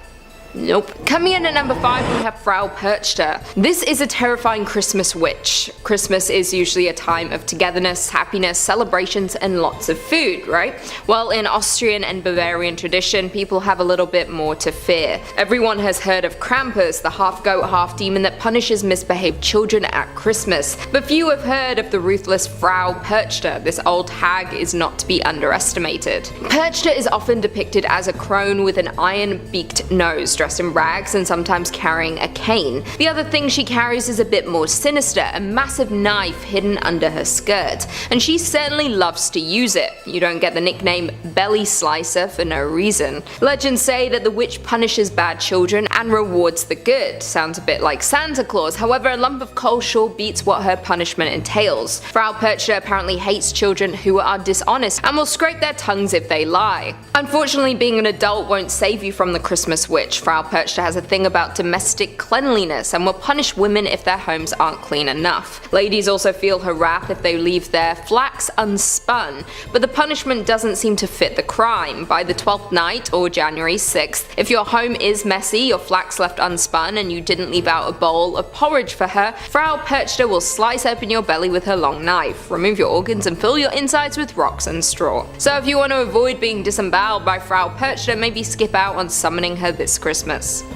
Nope. Coming in at number 5 we have Frau Perchta. This is a terrifying Christmas witch. Christmas is usually a time of togetherness, happiness, celebrations and lots of food, right? Well, in Austrian and Bavarian tradition, people have a little bit more to fear. Everyone has heard of Krampus, the half-goat, half-demon that punishes misbehaved children at Christmas, but few have heard of the ruthless Frau Perchta. This old hag is not to be underestimated. Perchta is often depicted as a crone with an iron-beaked nose, dressed in rags and sometimes carrying a cane. The other thing she carries is a bit more sinister, a massive knife hidden under her skirt, and she certainly loves to use it. You don't get the nickname Belly Slicer for no reason. Legends say that the witch punishes bad children and rewards the good. Sounds a bit like Santa Claus, however a lump of coal sure beats what her punishment entails. Frau Perchta apparently hates children who are dishonest and will scrape their tongues if they lie. Unfortunately, being an adult won't save you from the Christmas witch. Frau Perchta has a thing about domestic cleanliness and will punish women if their homes aren't clean enough. Ladies also feel her wrath if they leave their flax unspun, but the punishment doesn't seem to fit the crime. By the 12th night, or January 6th, if your home is messy, your flax left unspun, and you didn't leave out a bowl of porridge for her, Frau Perchta will slice open your belly with her long knife, remove your organs and fill your insides with rocks and straw. So if you want to avoid being disemboweled by Frau Perchta, maybe skip out on summoning her this Christmas.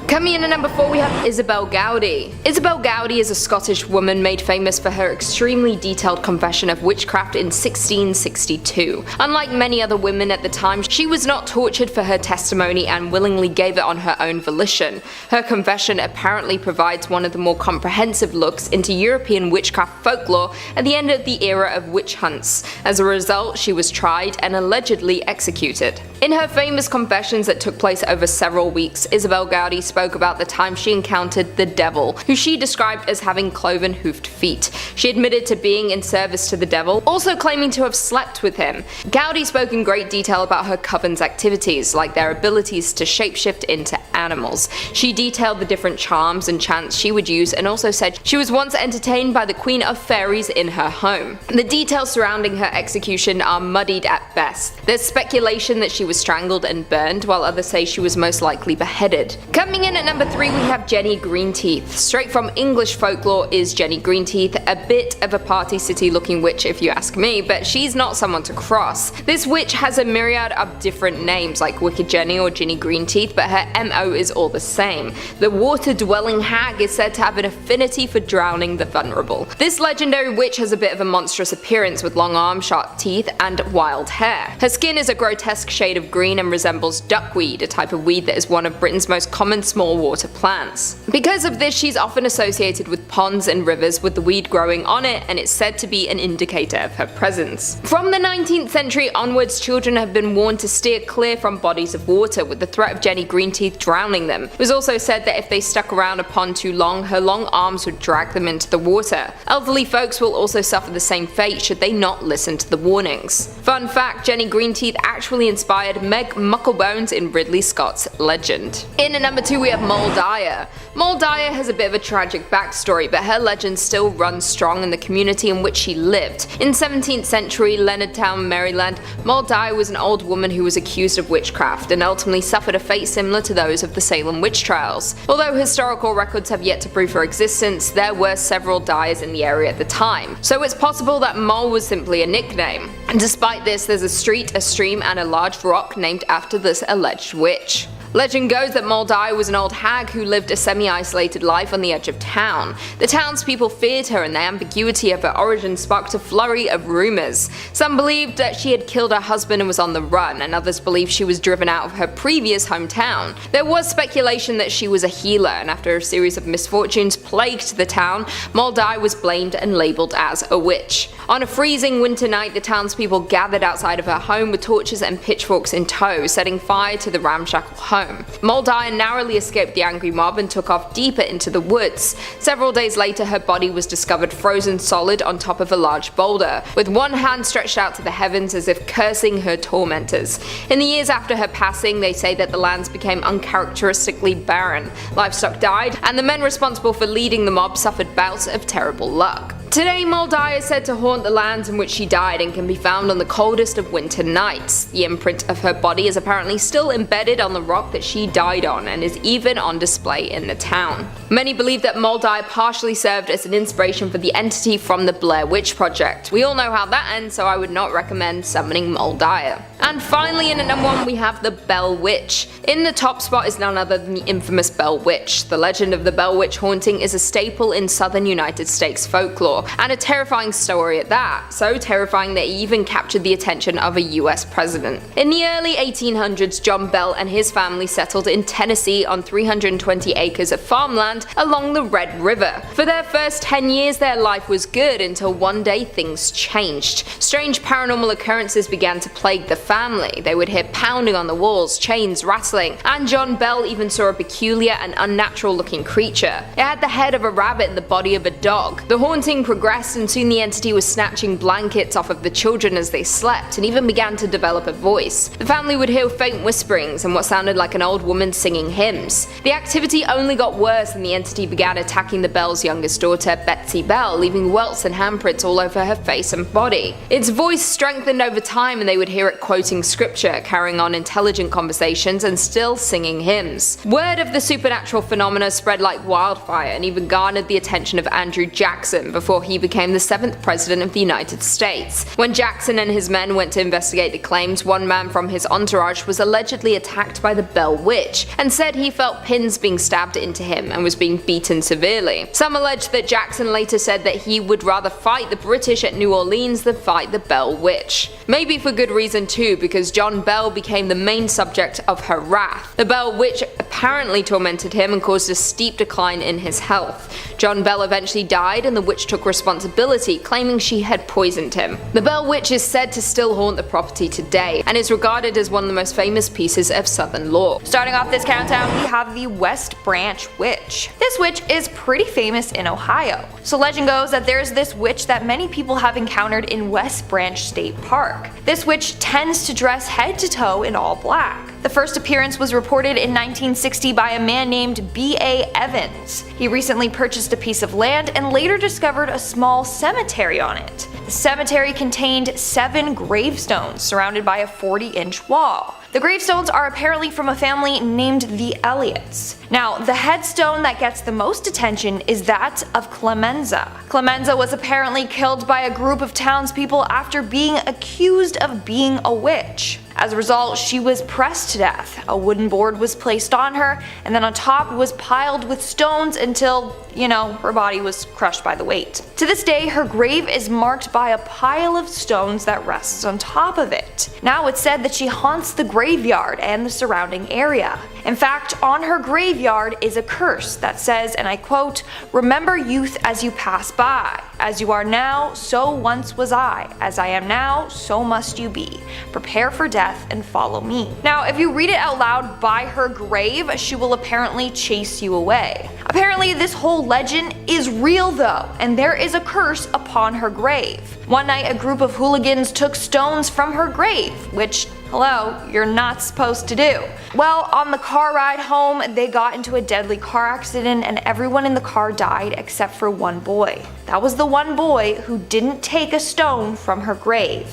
Coming in at number 4 we have Isabel Gowdy. Isabel Gowdy is a Scottish woman made famous for her extremely detailed confession of witchcraft in 1662. Unlike many other women at the time, she was not tortured for her testimony and willingly gave it on her own volition. Her confession apparently provides one of the more comprehensive looks into European witchcraft folklore at the end of the era of witch hunts. As a result, she was tried and allegedly executed. In her famous confessions that took place over several weeks, Isabel Gowdy spoke about the time she encountered the devil, who she described as having cloven hoofed feet. She admitted to being in service to the devil, also claiming to have slept with him. Gowdy spoke in great detail about her coven's activities, like their abilities to shapeshift into animals. She detailed the different charms and chants she would use and also said she was once entertained by the Queen of Fairies in her home. The details surrounding her execution are muddied at best. There's speculation that she was strangled and burned, while others say she was most likely beheaded. Coming in at number 3 we have Jenny Greenteeth. Straight from English folklore is Jenny Greenteeth, a bit of a Party City looking witch if you ask me, but she's not someone to cross. This witch has a myriad of different names like Wicked Jenny or Jenny Greenteeth, but her MO is all the same. The water-dwelling hag is said to have an affinity for drowning the vulnerable. This legendary witch has a bit of a monstrous appearance with long arms, sharp teeth, and wild hair. Her skin is a grotesque shade of green and resembles duckweed, a type of weed that is one of Britain's most common small water plants. Because of this, she's often associated with ponds and rivers with the weed growing on it, and it's said to be an indicator of her presence. From the 19th century onwards, children have been warned to steer clear from bodies of water, with the threat of Jenny Greenteeth drowning them. It was also said that if they stuck around a pond too long, her long arms would drag them into the water. Elderly folks will also suffer the same fate should they not listen to the warnings. Fun fact, Jenny Greenteeth actually inspired Meg Mucklebones in Ridley Scott's Legend. In at number 2 we have Moll Dyer. Moll Dyer has a bit of a tragic backstory, but her legend still runs strong in the community in which she lived. In 17th century Leonardtown, Maryland, Moll Dyer was an old woman who was accused of witchcraft and ultimately suffered a fate similar to those of the Salem witch trials. Although historical records have yet to prove her existence, there were several Dyers in the area at the time, so it's possible that Moll was simply a nickname. And despite this, there's a street, a stream, and a large rock named after this alleged witch. Legend goes that Moldai was an old hag who lived a semi-isolated life on the edge of town. The townspeople feared her, and the ambiguity of her origin sparked a flurry of rumors. Some believed that she had killed her husband and was on the run, and others believed she was driven out of her previous hometown. There was speculation that she was a healer, and after a series of misfortunes plagued the town, Moldai was blamed and labelled as a witch. On a freezing winter night, the townspeople gathered outside of her home with torches and pitchforks in tow, setting fire to the ramshackle home. Moldai narrowly escaped the angry mob and took off deeper into the woods. Several days later, her body was discovered frozen solid on top of a large boulder, with one hand stretched out to the heavens as if cursing her tormentors. In the years after her passing, they say that the lands became uncharacteristically barren, livestock died, and the men responsible for leading the mob suffered bouts of terrible luck. Today, Moldai is said to haunt the lands in which she died and can be found on the coldest of winter nights. The imprint of her body is apparently still embedded on the rock that she died on and is even on display in the town. Many believe that Moldai partially served as an inspiration for the entity from the Blair Witch Project. We all know how that ends, so I would not recommend summoning Moldai. And finally, in at number 1, we have the Bell Witch. In the top spot is none other than the infamous Bell Witch. The legend of the Bell Witch haunting is a staple in southern United States folklore, and a terrifying story at that, so terrifying that it even captured the attention of a US president. In the early 1800s, John Bell and his family settled in Tennessee on 320 acres of farmland along the Red River. For their first 10 years, their life was good until one day things changed. Strange paranormal occurrences began to plague the family. They would hear pounding on the walls, chains rattling, and John Bell even saw a peculiar and unnatural looking creature. It had the head of a rabbit and the body of a dog. The haunting progressed, and soon the entity was snatching blankets off of the children as they slept and even began to develop a voice. The family would hear faint whisperings and what sounded like an old woman singing hymns. The activity only got worse and the entity began attacking the Bell's youngest daughter, Betsy Bell, leaving welts and handprints all over her face and body. Its voice strengthened over time and they would hear it quoting scripture, carrying on intelligent conversations and still singing hymns. Word of the supernatural phenomena spread like wildfire and even garnered the attention of Andrew Jackson before he became the 7th president of the United States. When Jackson and his men went to investigate the claims, one man from his entourage was allegedly attacked by the Bell Witch and said he felt pins being stabbed into him and was being beaten severely. Some allege that Jackson later said that he would rather fight the British at New Orleans than fight the Bell Witch. Maybe for good reason too, because John Bell became the main subject of her wrath. The Bell Witch apparently tormented him and caused a steep decline in his health. John Bell eventually died and the witch took responsibility, claiming she had poisoned him. The Bell Witch is said to still haunt the property today and is regarded as one of the most famous pieces of southern lore. Starting off this countdown, we have the West Branch Witch. This witch is pretty famous in Ohio. So legend goes that there's this witch that many people have encountered in West Branch State Park. This witch tends to dress head to toe in all black. The first appearance was reported in 1960 by a man named B.A. Evans. He recently purchased a piece of land and later discovered a small cemetery on it. The cemetery contained 7 gravestones surrounded by a 40-inch wall. The gravestones are apparently from a family named the Elliots. Now, the headstone that gets the most attention is that of Clemenza. Clemenza was apparently killed by a group of townspeople after being accused of being a witch. As a result, she was pressed to death. A wooden board was placed on her, and then on top was piled with stones until, her body was crushed by the weight. To this day, her grave is marked by a pile of stones that rests on top of it. Now it's said that she haunts the graveyard and the surrounding area. In fact, on her graveyard is a curse that says, and I quote, "Remember youth as you pass by. As you are now, so once was I. As I am now, so must you be. Prepare for death and follow me." Now, if you read it out loud by her grave, she will apparently chase you away. Apparently, this whole legend is real though, and there is a curse upon her grave. One night, a group of hooligans took stones from her grave, which, hello, you're not supposed to do. Well, on the car ride home, they got into a deadly car accident and everyone in the car died except for one boy. That was the one boy who didn't take a stone from her grave.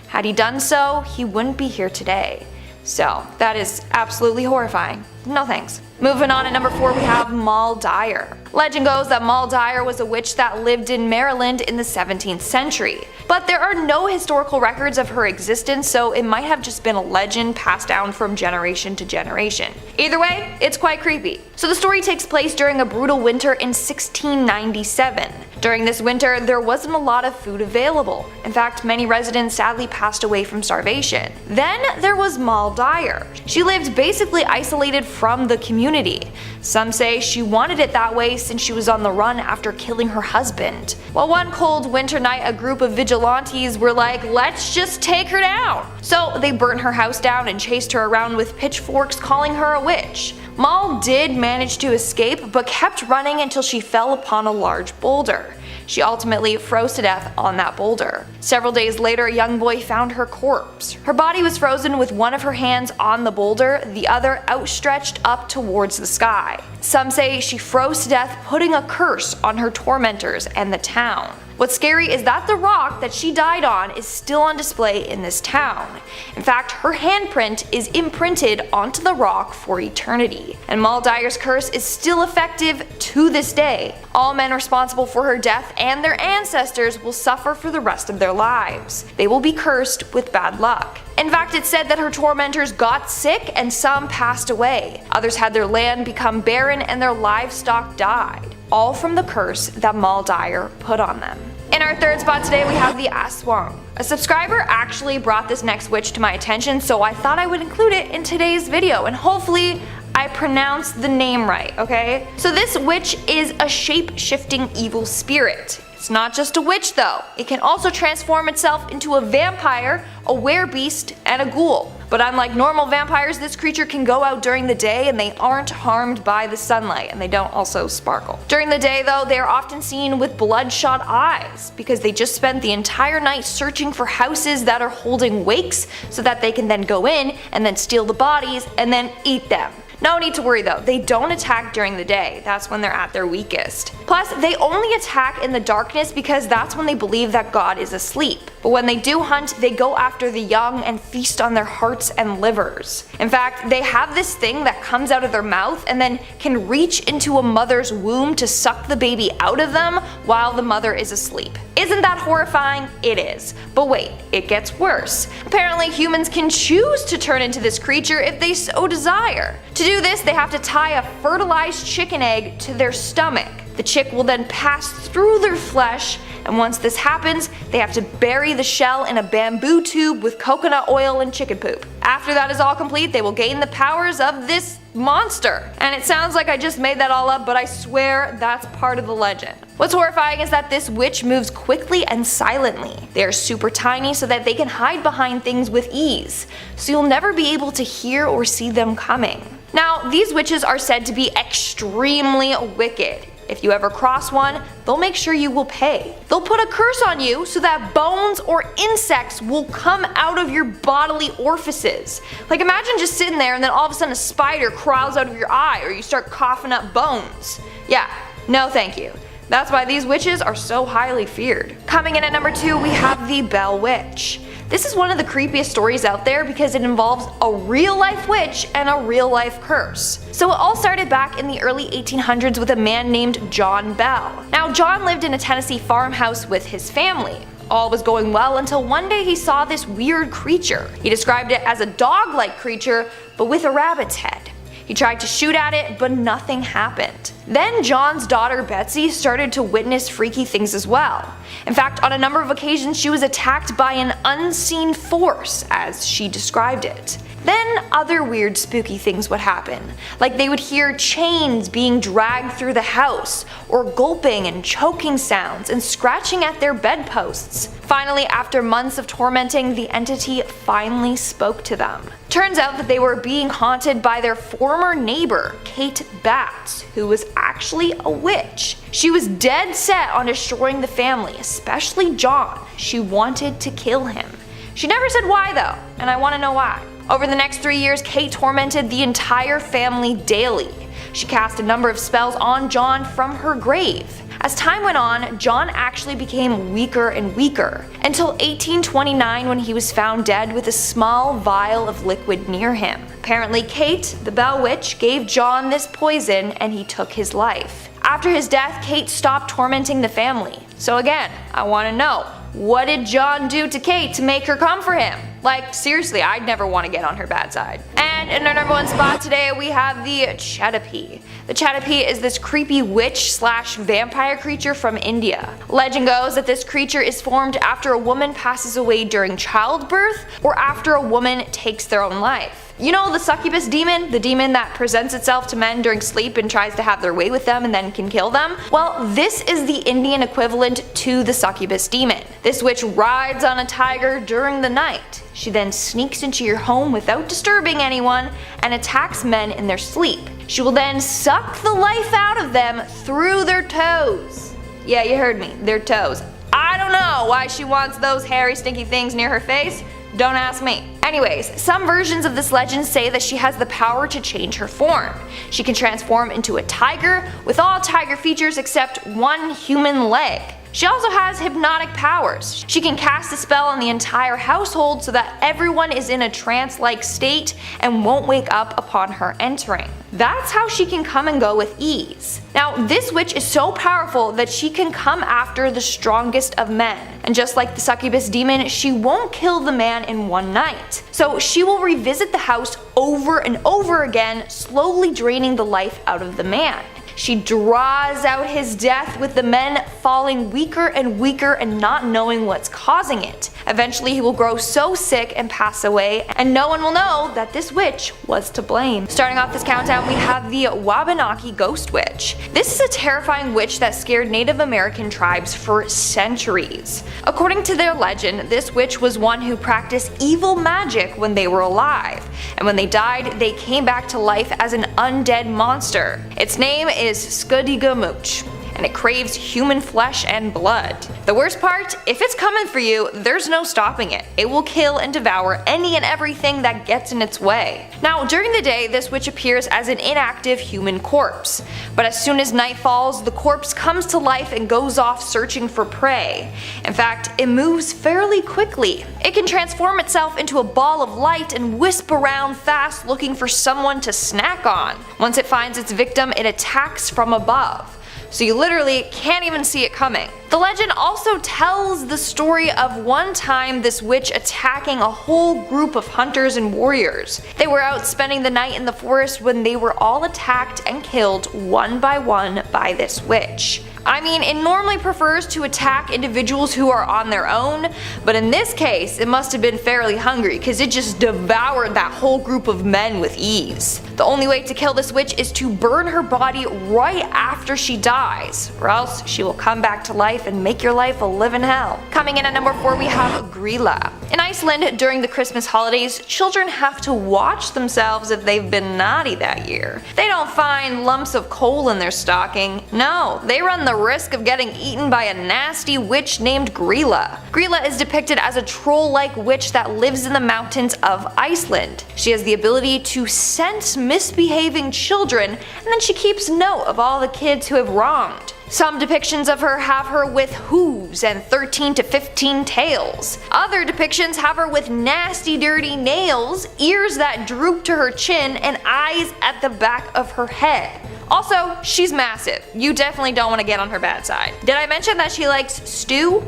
Had he done so, he wouldn't be here today. So, that is absolutely horrifying. no thanks. Moving on at number 4, we have Moll Dyer. Legend goes that Moll Dyer was a witch that lived in Maryland in the 17th century. But there are no historical records of her existence, so it might have just been a legend passed down from generation to generation. Either way, it's quite creepy. So the story takes place during a brutal winter in 1697. During this winter, there wasn't a lot of food available. In fact, many residents sadly passed away from starvation. Then there was Moll Dyer. She lived basically isolated from the community. Some say she wanted it that way since she was on the run after killing her husband. Well, one cold winter night, a group of vigilantes were like, let's just take her down. So they burnt her house down and chased her around with pitchforks, calling her a witch. Moll did manage to escape, but kept running until she fell upon a large boulder. She ultimately froze to death on that boulder. Several days later, a young boy found her corpse. Her body was frozen with one of her hands on the boulder, the other outstretched up towards the sky. Some say she froze to death, putting a curse on her tormentors and the town. What's scary is that the rock that she died on is still on display in this town. In fact, her handprint is imprinted onto the rock for eternity. And Moll Dyer's curse is still effective to this day. All men responsible for her death and their ancestors will suffer for the rest of their lives. They will be cursed with bad luck. In fact, it's said that her tormentors got sick and some passed away. Others had their land become barren and their livestock died. All from the curse that Moll Dyer put on them. In our third spot today, we have the Aswang. A subscriber actually brought this next witch to my attention, so I thought I would include it in today's video, and hopefully I pronounced the name right, okay? So this witch is a shape-shifting evil spirit. It's not just a witch though. It can also transform itself into a vampire, a werebeast, and a ghoul. But unlike normal vampires, this creature can go out during the day and they aren't harmed by the sunlight, and they don't also sparkle. During the day though, they are often seen with bloodshot eyes because they just spent the entire night searching for houses that are holding wakes so that they can then go in and then steal the bodies and then eat them. No need to worry though, they don't attack during the day, that's when they're at their weakest. Plus, they only attack in the darkness because that's when they believe that God is asleep. But when they do hunt, they go after the young and feast on their hearts and livers. In fact, they have this thing that comes out of their mouth and then can reach into a mother's womb to suck the baby out of them while the mother is asleep. Isn't that horrifying? It is. But wait, it gets worse. Apparently humans can choose to turn into this creature if they so desire. To do this, they have to tie a fertilized chicken egg to their stomach. The chick will then pass through their flesh, and once this happens, they have to bury the shell in a bamboo tube with coconut oil and chicken poop. After that is all complete, they will gain the powers of this monster. And it sounds like I just made that all up, but I swear that's part of the legend. What's horrifying is that this witch moves quickly and silently. They are super tiny so that they can hide behind things with ease, so you'll never be able to hear or see them coming. Now, these witches are said to be extremely wicked. If you ever cross one, they'll make sure you will pay. They'll put a curse on you so that bones or insects will come out of your bodily orifices. Like imagine just sitting there and then all of a sudden a spider crawls out of your eye or you start coughing up bones. Yeah, no thank you. That's why these witches are so highly feared. Coming in at number 2, we have the Bell Witch. This is one of the creepiest stories out there because it involves a real-life witch and a real-life curse. So it all started back in the early 1800s with a man named John Bell. Now John lived in a Tennessee farmhouse with his family. All was going well until one day he saw this weird creature. He described it as a dog-like creature, but with a rabbit's head. He tried to shoot at it, but nothing happened. Then John's daughter Betsy started to witness freaky things as well. In fact, on a number of occasions she was attacked by an unseen force, as she described it. Then other weird spooky things would happen, like they would hear chains being dragged through the house, or gulping and choking sounds and scratching at their bedposts. Finally, after months of tormenting, the entity finally spoke to them. Turns out that they were being haunted by their former neighbor, Kate Batts, who was actually a witch. She was dead set on destroying the family, especially John. She wanted to kill him. She never said why though, and I want to know why. Over the next 3 years, Kate tormented the entire family daily. She cast a number of spells on John from her grave. As time went on, John actually became weaker and weaker, until 1829 when he was found dead with a small vial of liquid near him. Apparently Kate, the Bell Witch, gave John this poison and he took his life. After his death, Kate stopped tormenting the family. So again, I want to know, what did John do to Kate to make her come for him? Like, seriously, I'd never want to get on her bad side. And in our number one spot today, we have the Chatapee. The Chatapee is this creepy witch/vampire creature from India. Legend goes that this creature is formed after a woman passes away during childbirth or after a woman takes their own life. You know the succubus demon? The demon that presents itself to men during sleep and tries to have their way with them and then can kill them? Well, this is the Indian equivalent to the succubus demon. This witch rides on a tiger during the night. She then sneaks into your home without disturbing anyone and attacks men in their sleep. She will then suck the life out of them through their toes. Yeah, you heard me, their toes. I don't know why she wants those hairy stinky things near her face. Don't ask me. Anyways, some versions of this legend say that she has the power to change her form. She can transform into a tiger with all tiger features except one human leg. She also has hypnotic powers. She can cast a spell on the entire household so that everyone is in a trance-like state and won't wake up upon her entering. That's how she can come and go with ease. Now, this witch is so powerful that she can come after the strongest of men. And just like the succubus demon, she won't kill the man in one night. So she will revisit the house over and over again, slowly draining the life out of the man. She draws out his death with the men falling weaker and weaker and not knowing what's causing it. Eventually he will grow so sick and pass away, and no one will know that this witch was to blame. Starting off this countdown, we have the Wabanaki Ghost Witch. This is a terrifying witch that scared Native American tribes for centuries. According to their legend, this witch was one who practiced evil magic when they were alive, and when they died, they came back to life as an undead monster. Its name is Skadigamooch, and it craves human flesh and blood. The worst part, if it's coming for you, there's no stopping it. It will kill and devour any and everything that gets in its way. Now, during the day, this witch appears as an inactive human corpse, but as soon as night falls, the corpse comes to life and goes off searching for prey. In fact, it moves fairly quickly. It can transform itself into a ball of light and wisp around fast looking for someone to snack on. Once it finds its victim, it attacks from above. So you literally can't even see it coming. The legend also tells the story of one time this witch attacking a whole group of hunters and warriors. They were out spending the night in the forest when they were all attacked and killed one by this witch. I mean, it normally prefers to attack individuals who are on their own, but in this case, it must have been fairly hungry because it just devoured that whole group of men with ease. The only way to kill this witch is to burn her body right after she dies, or else she will come back to life and make your life a living hell. Coming in at number 4, we have Grilla. In Iceland, during the Christmas holidays, children have to watch themselves if they've been naughty that year. They don't find lumps of coal in their stocking. No, they run the risk of getting eaten by a nasty witch named Grilla. Grilla is depicted as a troll-like witch that lives in the mountains of Iceland. She has the ability to sense misbehaving children, and then she keeps note of all the kids who have wronged. Some depictions of her have her with hooves and 13 to 15 tails. Other depictions have her with nasty dirty nails, ears that droop to her chin, and eyes at the back of her head. Also, she's massive. You definitely don't want to get on her bad side. Did I mention that she likes stew?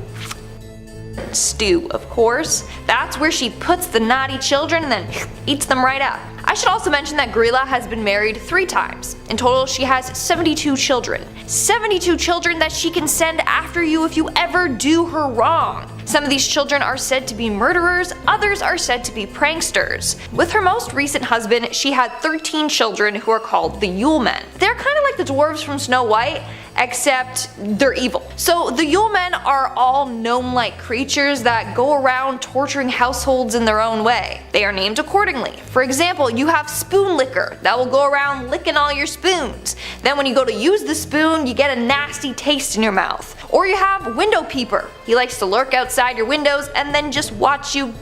Stew, of course. That's where she puts the naughty children and then eats them right up. I should also mention that Grilla has been married 3 times. In total, she has 72 children. 72 children that she can send after you if you ever do her wrong. Some of these children are said to be murderers, others are said to be pranksters. With her most recent husband, she had 13 children who are called the Yule Men. They're kind of like the dwarves from Snow White, except they're evil. So the Yule Men are all gnome-like creatures that go around torturing households in their own way. They are named accordingly. For example, you have Spoon Licker that will go around licking all your spoons. Then when you go to use the spoon, you get a nasty taste in your mouth. Or you have Window Peeper. He likes to lurk outside your windows and then just watch you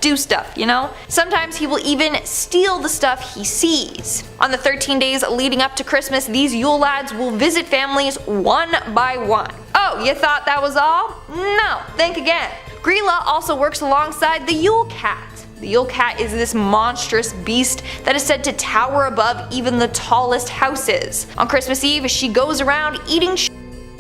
do stuff, you know? Sometimes he will even steal the stuff he sees. On the 13 days leading up to Christmas, these Yule lads will visit families one by one. Oh, you thought that was all? No, think again. Grilla also works alongside the Yule cat. The Yule cat is this monstrous beast that is said to tower above even the tallest houses. On Christmas Eve, she goes around eating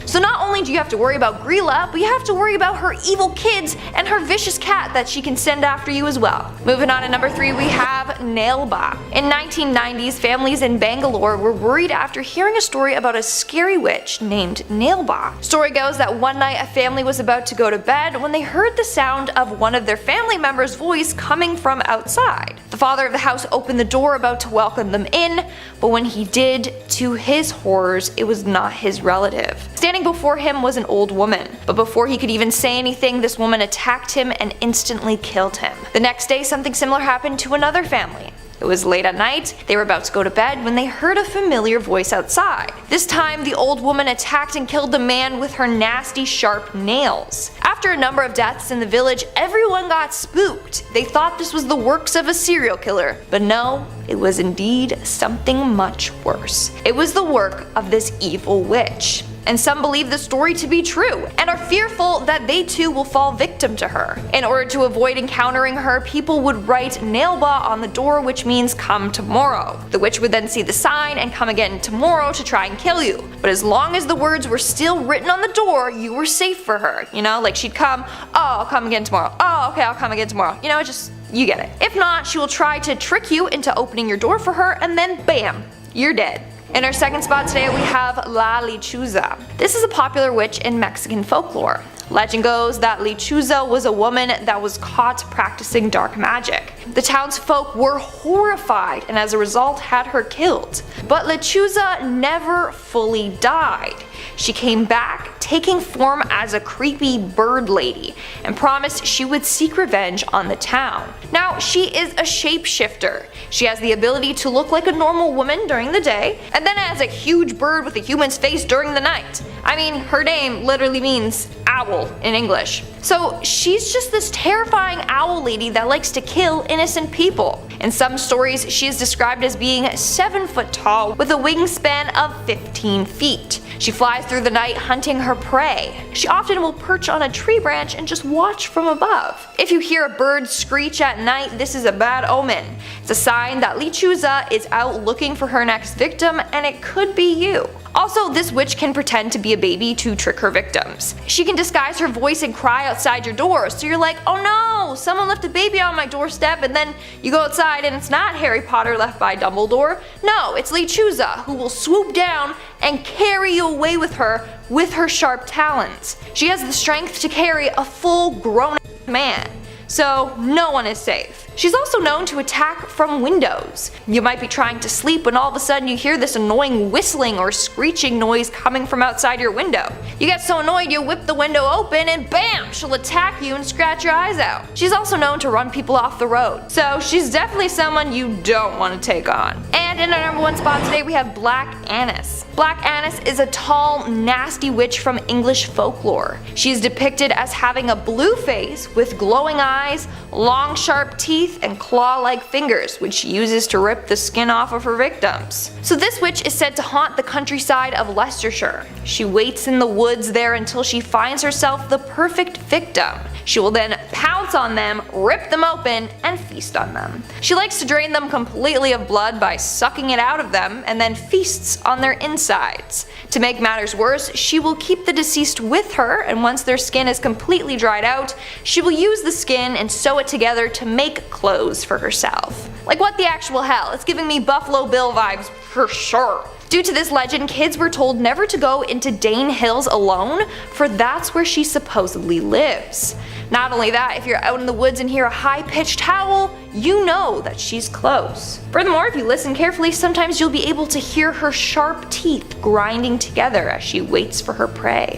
So not only do you have to worry about Grilla, but you have to worry about her evil kids and her vicious cat that she can send after you as well. Moving on to number 3, we have Nailba. In 1990s, families in Bangalore were worried after hearing a story about a scary witch named Nailba. Story goes that one night a family was about to go to bed when they heard the sound of one of their family members' voice coming from outside. The father of the house opened the door about to welcome them in, but when he did, to his horrors, it was not his relative. Standing before him was an old woman, but before he could even say anything, this woman attacked him and instantly killed him. The next day, something similar happened to another family. It was late at night, they were about to go to bed when they heard a familiar voice outside. This time, the old woman attacked and killed the man with her nasty sharp nails. After a number of deaths in the village, everyone got spooked. They thought this was the works of a serial killer, but no, it was indeed something much worse. It was the work of this evil witch. And some believe the story to be true, and are fearful that they too will fall victim to her. In order to avoid encountering her, people would write Nailba on the door, which means come tomorrow. The witch would then see the sign and come again tomorrow to try and kill you. But as long as the words were still written on the door, you were safe for her. You know, like she'd come, oh, I'll come again tomorrow. Oh, okay, I'll come again tomorrow. You know, you get it. If not, she will try to trick you into opening your door for her, and then bam, you're dead. In our second spot today, we have La Lechuza. This is a popular witch in Mexican folklore. Legend goes that Lechuza was a woman that was caught practicing dark magic. The townsfolk were horrified and as a result had her killed. But Lechuza never fully died. She came back, taking form as a creepy bird lady, and promised she would seek revenge on the town. Now, she is a shapeshifter. She has the ability to look like a normal woman during the day, and then as a huge bird with a human's face during the night. I mean, her name literally means owl in English. So she's just this terrifying owl lady that likes to kill innocent people. In some stories, she is described as being 7 foot tall with a wingspan of 15 feet. She flies through the night hunting her prey. She often will perch on a tree branch and just watch from above. If you hear a bird screech at night, this is a bad omen. It's a sign that Lechuza is out looking for her next victim, and it could be you. Also, this witch can pretend to be a baby to trick her victims. She can disguise her voice and cry outside your door, so you're like, oh no, someone left a baby on my doorstep, and then you go outside and it's not Harry Potter left by Dumbledore. No, it's Lechuza, who will swoop down and carry you away with her sharp talons. She has the strength to carry a full grown man. So no one is safe. She's also known to attack from windows. You might be trying to sleep when all of a sudden you hear this annoying whistling or screeching noise coming from outside your window. You get so annoyed you whip the window open and bam, she'll attack you and scratch your eyes out. She's also known to run people off the road. So she's definitely someone you don't want to take on. And in our number 1 spot today we have Black Annis. Black Annis is a tall, nasty witch from English folklore. She is depicted as having a blue face with glowing eyes, long sharp teeth, and claw-like fingers, which she uses to rip the skin off of her victims. So this witch is said to haunt the countryside of Leicestershire. She waits in the woods there until she finds herself the perfect victim. She will then pounce on them, rip them open, and feast on them. She likes to drain them completely of blood by sucking it out of them, and then feasts on their insides. To make matters worse, she will keep the deceased with her, and once their skin is completely dried out, she will use the skin and sew it together to make clothes for herself. Like what the actual hell? It's giving me Buffalo Bill vibes for sure. Due to this legend, kids were told never to go into Dane Hills alone, for that's where she supposedly lives. Not only that, if you're out in the woods and hear a high-pitched howl, you know that she's close. Furthermore, if you listen carefully, sometimes you'll be able to hear her sharp teeth grinding together as she waits for her prey.